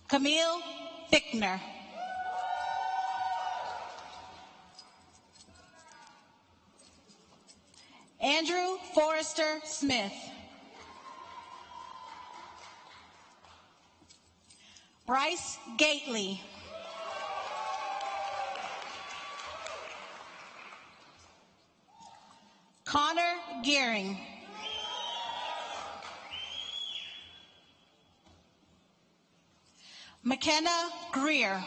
[SPEAKER 7] Camille Fickner. Andrew Forrester Smith. Bryce Gately. Connor Gearing. McKenna Greer.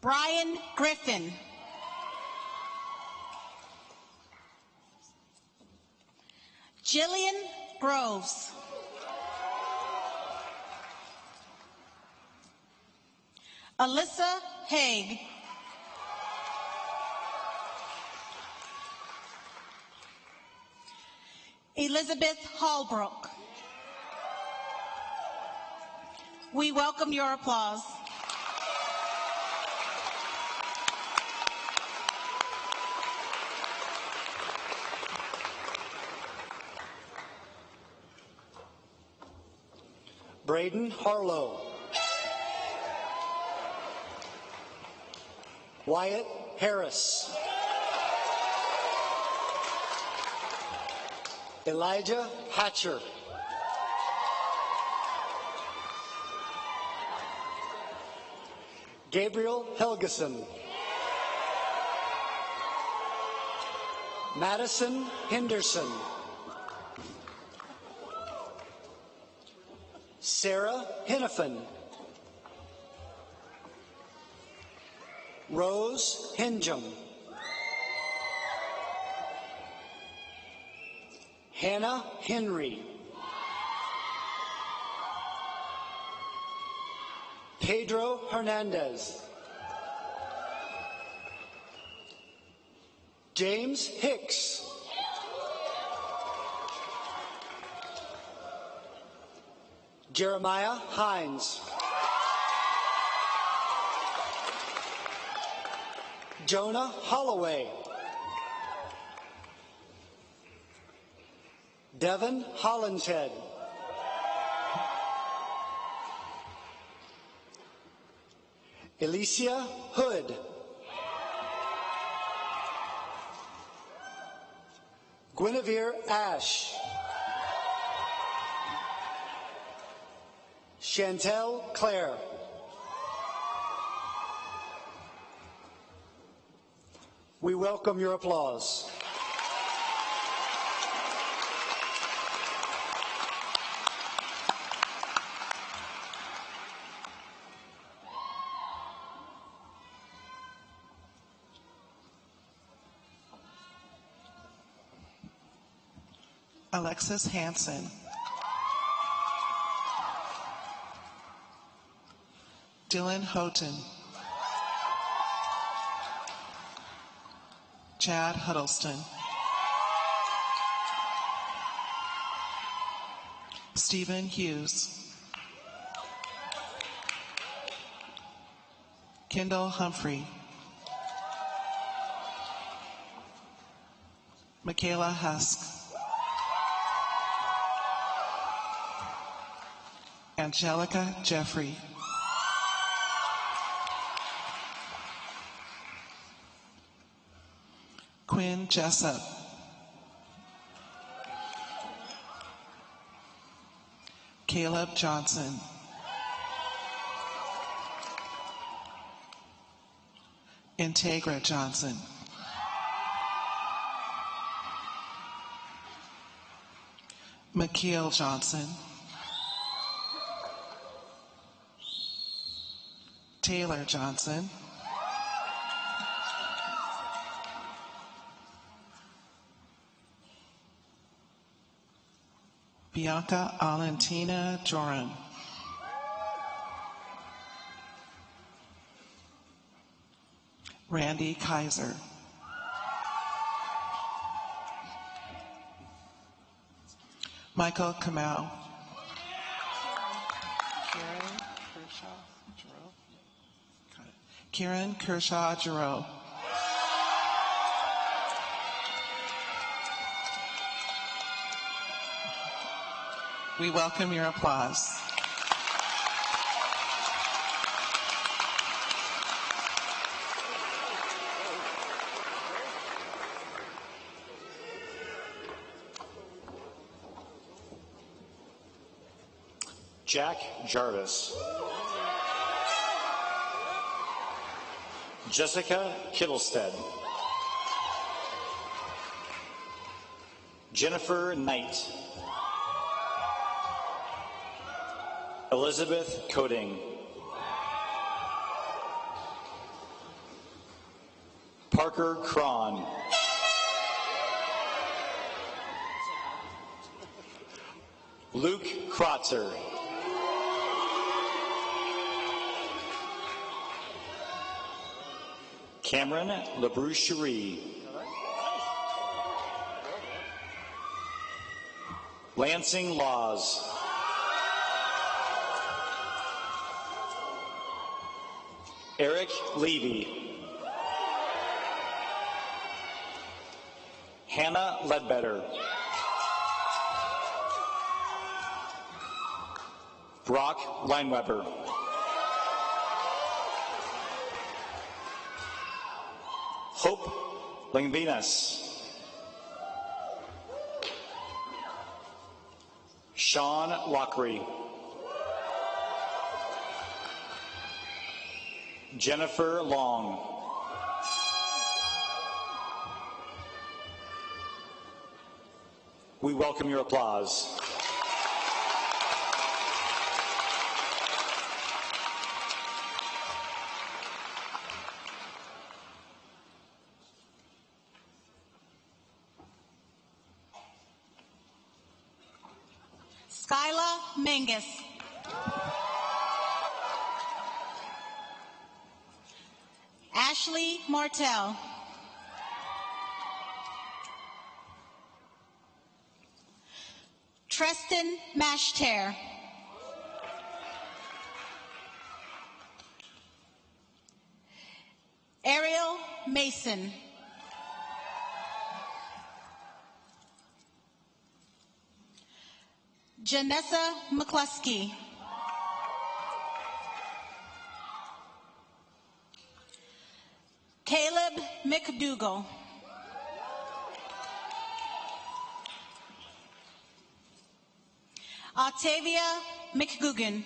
[SPEAKER 7] Brian Griffin. Jillian Groves. Alyssa Haig. Elizabeth Hallbrook. We welcome your applause.
[SPEAKER 8] Braden Harlow. Wyatt Harris. Elijah Hatcher. Gabriel Helgeson. Madison Henderson. Sarah Hennepin. Rose Hingham. Hannah Henry. Pedro Hernandez. James Hicks. Jeremiah Hines. Jonah Holloway. Devin Hollinshead. Alicia Hood. Guinevere Ash. Chantel Clare. We welcome your applause.
[SPEAKER 9] Alexis Hansen. Dylan Houghton. Chad Huddleston. Stephen Hughes. Kendall Humphrey. Michaela Husk. Angelica Jeffrey. Quinn Jessup. Caleb Johnson. Integra Johnson. McKeel Johnson. Taylor Johnson. Bianca Alentina Joran. Randy Kaiser. Michael Kamau. Kieran Kershaw Giroux. We welcome your applause.
[SPEAKER 10] Jack Jarvis. Jessica Kittlestead. Jennifer Knight. Elizabeth Coding. Parker Cron. Luke Krotzer. Cameron LaBroucherie. Lansing Laws. Eric Levy. Hannah Ledbetter. Brock Lineweber. Hope Langvinas. Sean Lockery. Jennifer Long. We welcome your applause.
[SPEAKER 7] Skyla Menges. Ashley Martell. Treston Mashter. Ariel Mason. Janessa McCluskey. Caleb McDougall. Octavia McGugan.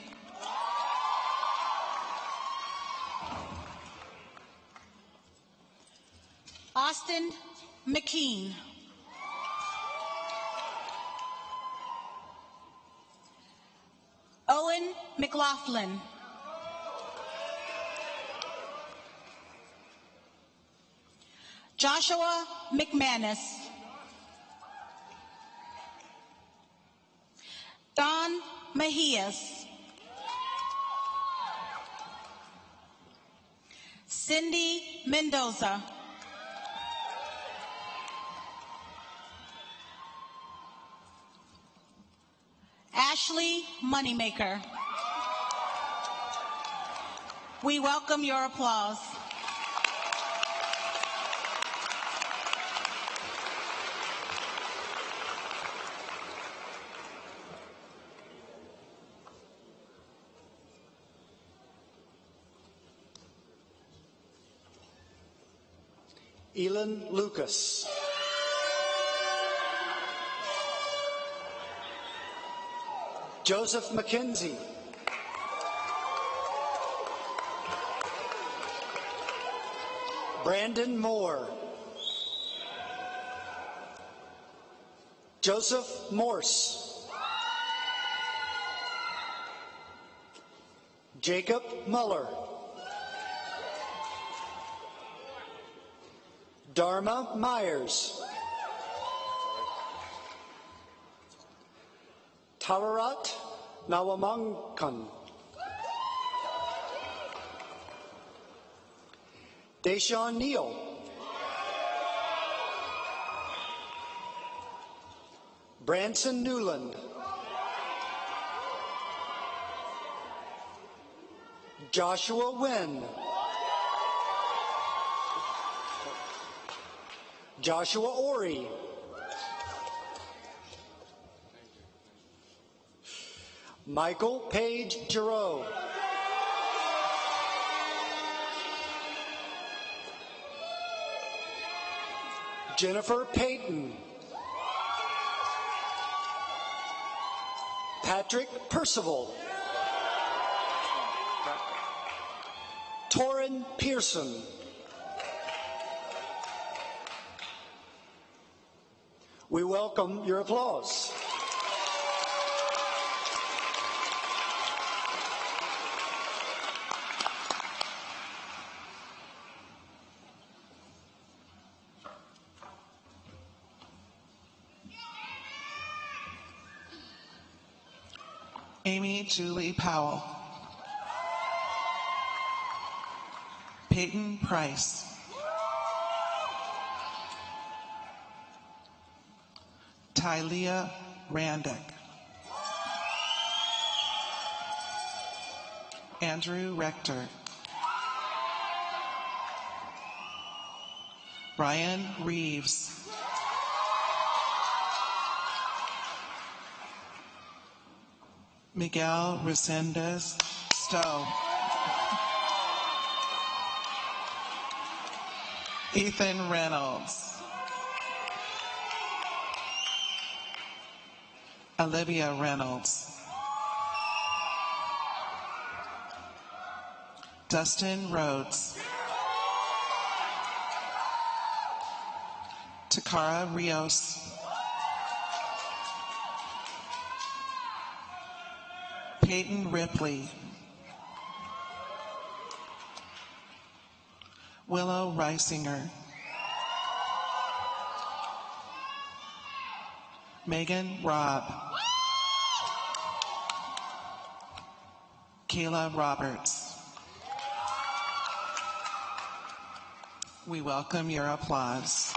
[SPEAKER 7] Austin McKean. Owen McLaughlin. Joshua McManus. Don Mejias. Cindy Mendoza. Ashley Moneymaker. We welcome your applause.
[SPEAKER 8] Elin Lucas. Joseph McKenzie. Brandon Moore. Joseph Morse. Jacob Muller. Dharma Myers. Tararat Nawamangkan. Deshaun Neal. Branson Newland. Joshua Wynn. Joshua Ori. Michael Page Giroux. Jennifer Payton. Patrick Percival. Torrin Pearson. We welcome your applause.
[SPEAKER 9] Amy Julie Powell. Peyton Price. Tylea Randick. Andrew Rector. Brian Reeves. Miguel Resendez Stowe. Ethan Reynolds. Olivia Reynolds. Dustin Rhodes. Takara Rios. Peyton Ripley. Willow Reisinger. Megan Robb. Kayla Roberts. We welcome your applause.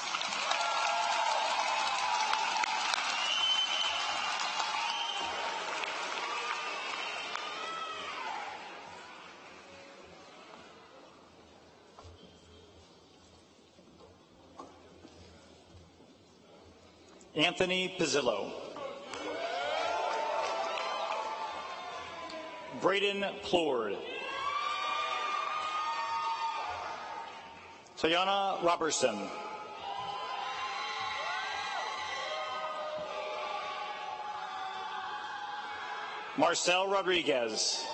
[SPEAKER 10] Anthony Pizzillo. Braden Plourde. Tayana Robertson. Marcel Rodriguez.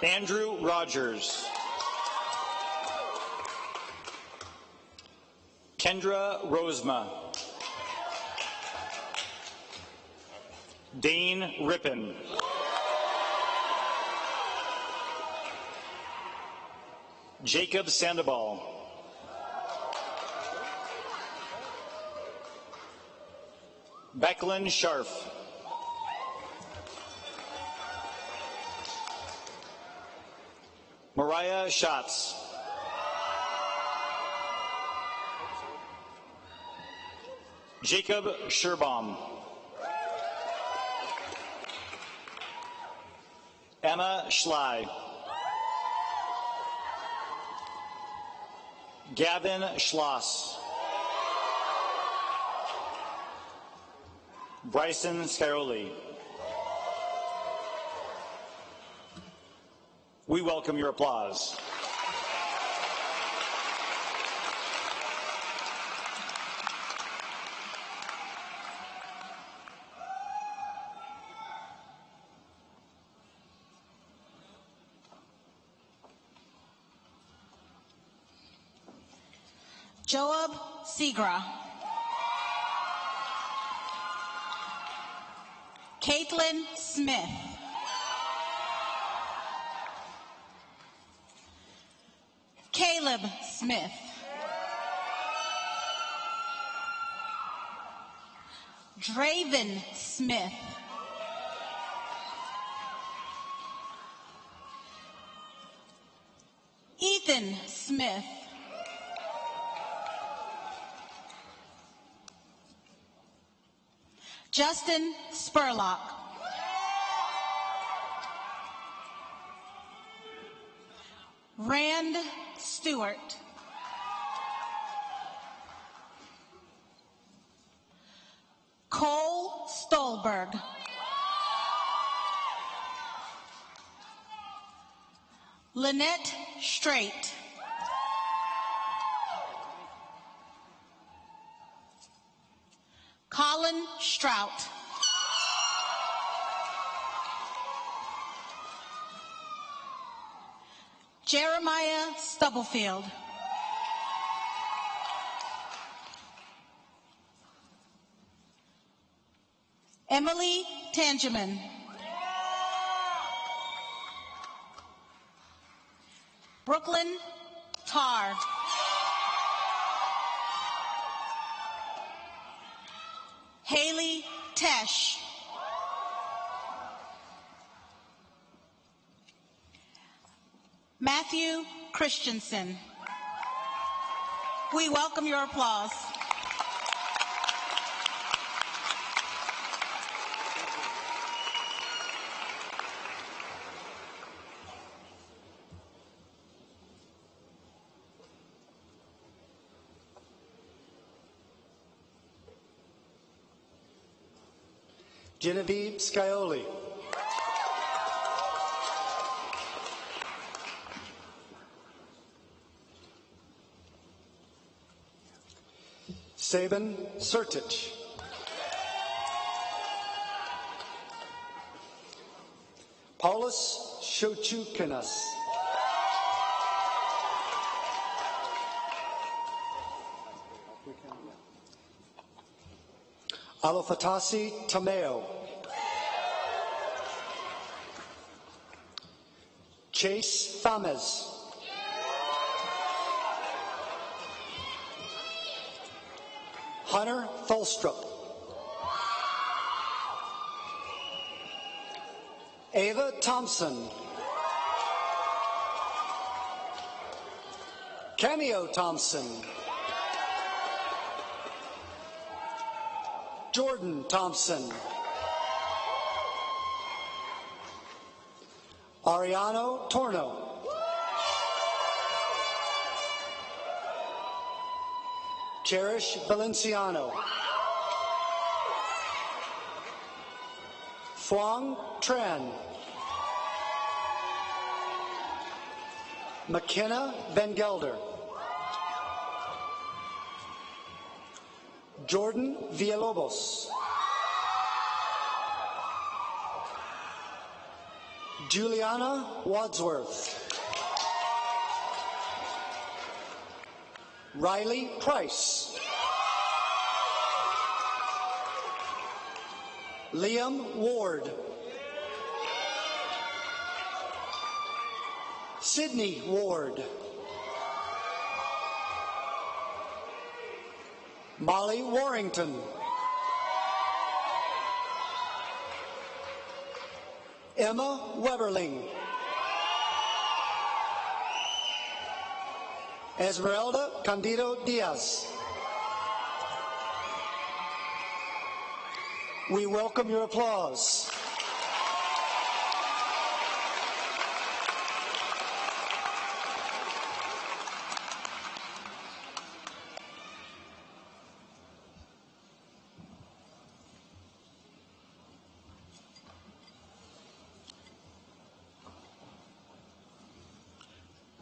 [SPEAKER 10] Andrew Rogers. Kendra Rosema. Dane Rippin. Jacob Sandoval. Becklin Scharf. Mariah Schatz. Jacob Scherbaum. Emma Schley. Gavin Schloss. Bryson Scaroli. We welcome your applause.
[SPEAKER 7] Joab Segra. Caitlin Smith. Caleb Smith. Draven Smith. Ethan Smith. Justin Spurlock. Rand Stewart. Cole Stolberg. Lynette Straight. Colin Strout. Jeremiah Stubblefield. Emily Tangeman. Brooklyn Tarr. Haley Tesh. Matthew Christensen. We welcome your applause.
[SPEAKER 8] Genevieve Scioli. Saban Sertich. Paulus Shochukinas. Alofatasi Tameo. Chase Thames. Hunter Tholstrup. Ava Thompson. Cameo Thompson. Jordan Thompson. Ariano Torno. Cherish Valenciano. Phuong Tran. McKenna Van Gelder. Jordan Villalobos. Juliana Wadsworth. Riley Price. Liam Ward. Sydney Ward. Molly Warrington. Emma Weberling. Esmeralda Candido Diaz. We welcome your applause.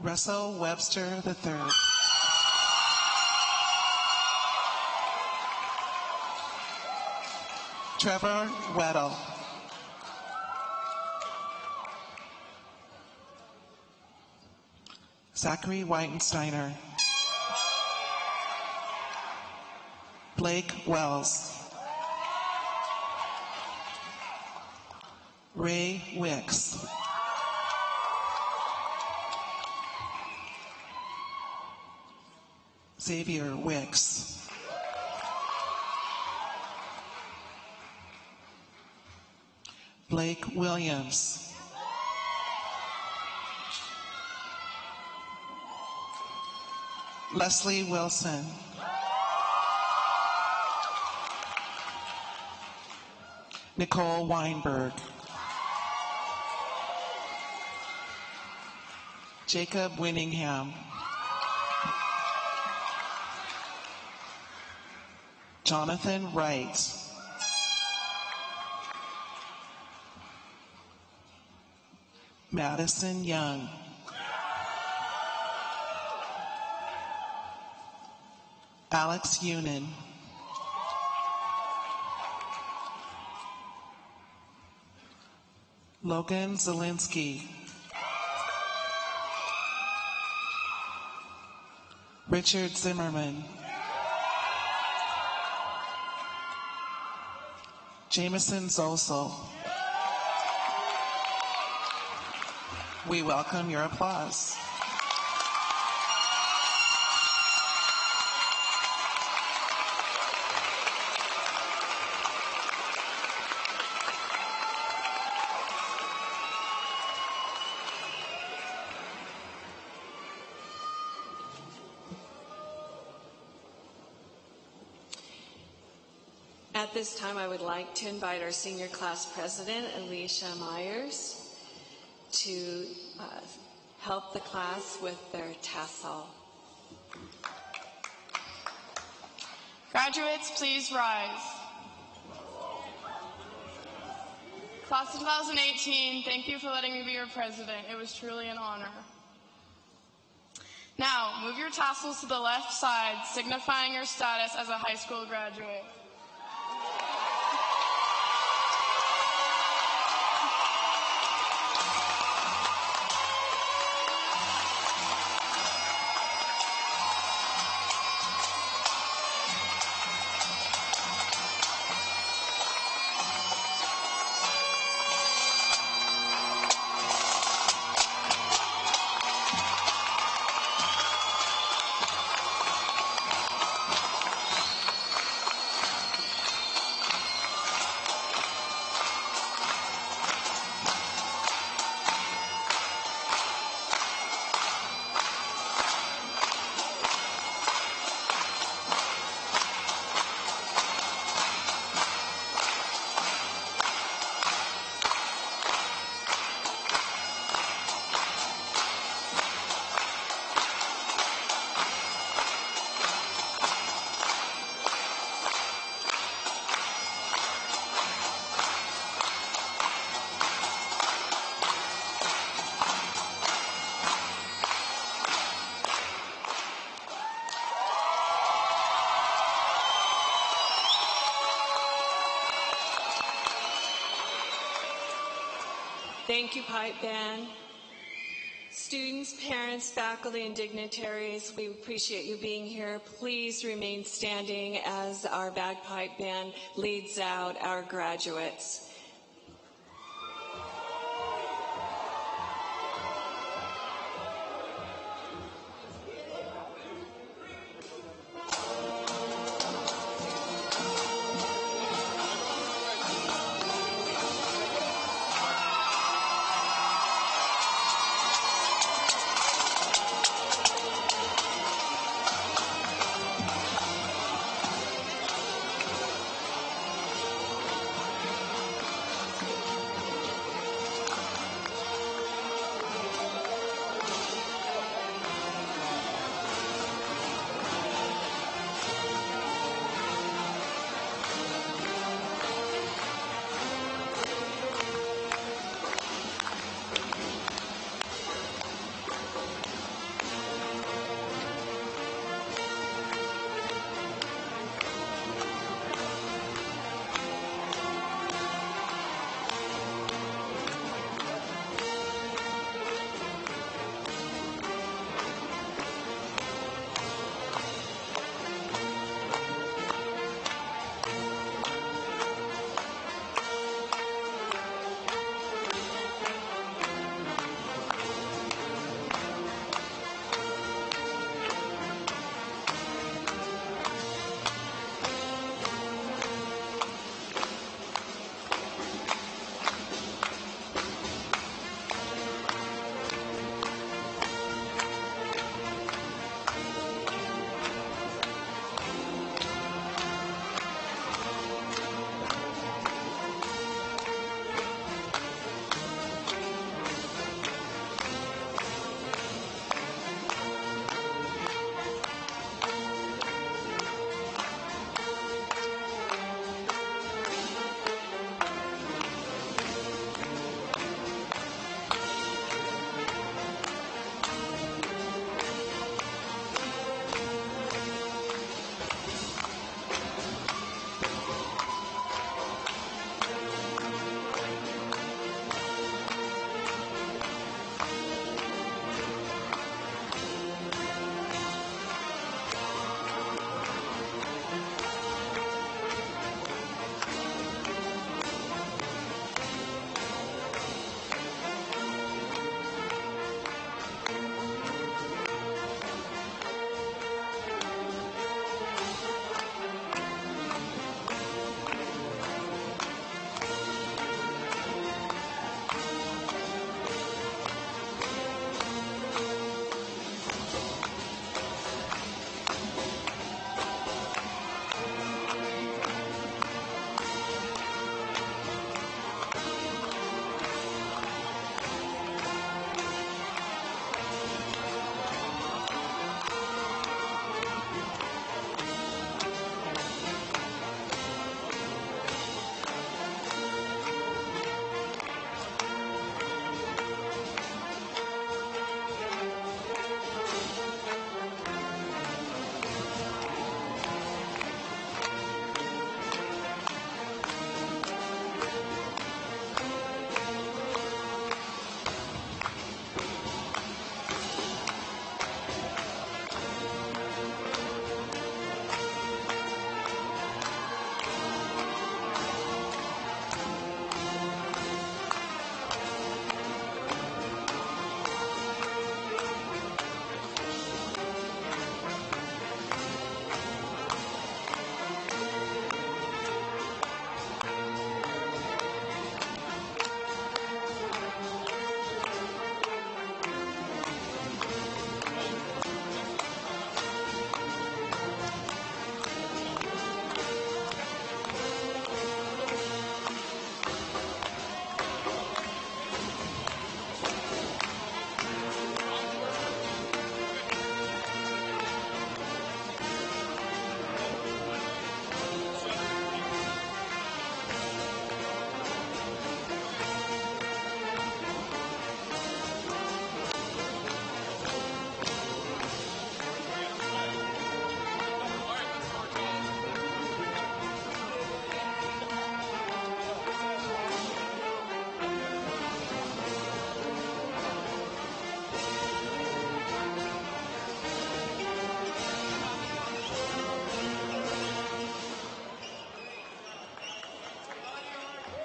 [SPEAKER 9] Russell Webster III. Trevor Weddle. Zachary Whitensteiner. Blake Wells. Ray Wicks. Xavier Wicks. Blake Williams. Leslie Wilson. Nicole Weinberg. Jacob Winningham. Jonathan Wright. Madison Young. Alex Unin. Logan Zielinski. Richard Zimmerman. Jameson Zosel. We welcome your applause.
[SPEAKER 1] At this time, I would like to invite our senior class president, Alicia Myers, to help the class with their tassel.
[SPEAKER 2] Graduates, please rise. Class of 2018, thank you for letting me be your president. It was truly an honor. Now, move your tassels to the left side, signifying your status as a high school graduate.
[SPEAKER 1] Thank you, Pipe Band. Students, parents, faculty, and dignitaries, we appreciate you being here. Please remain standing as our bagpipe band leads out our graduates.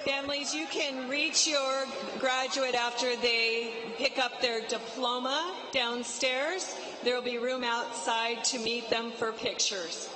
[SPEAKER 1] Families, you can reach your graduate after they pick up their diploma downstairs. There will be room outside to meet them for pictures.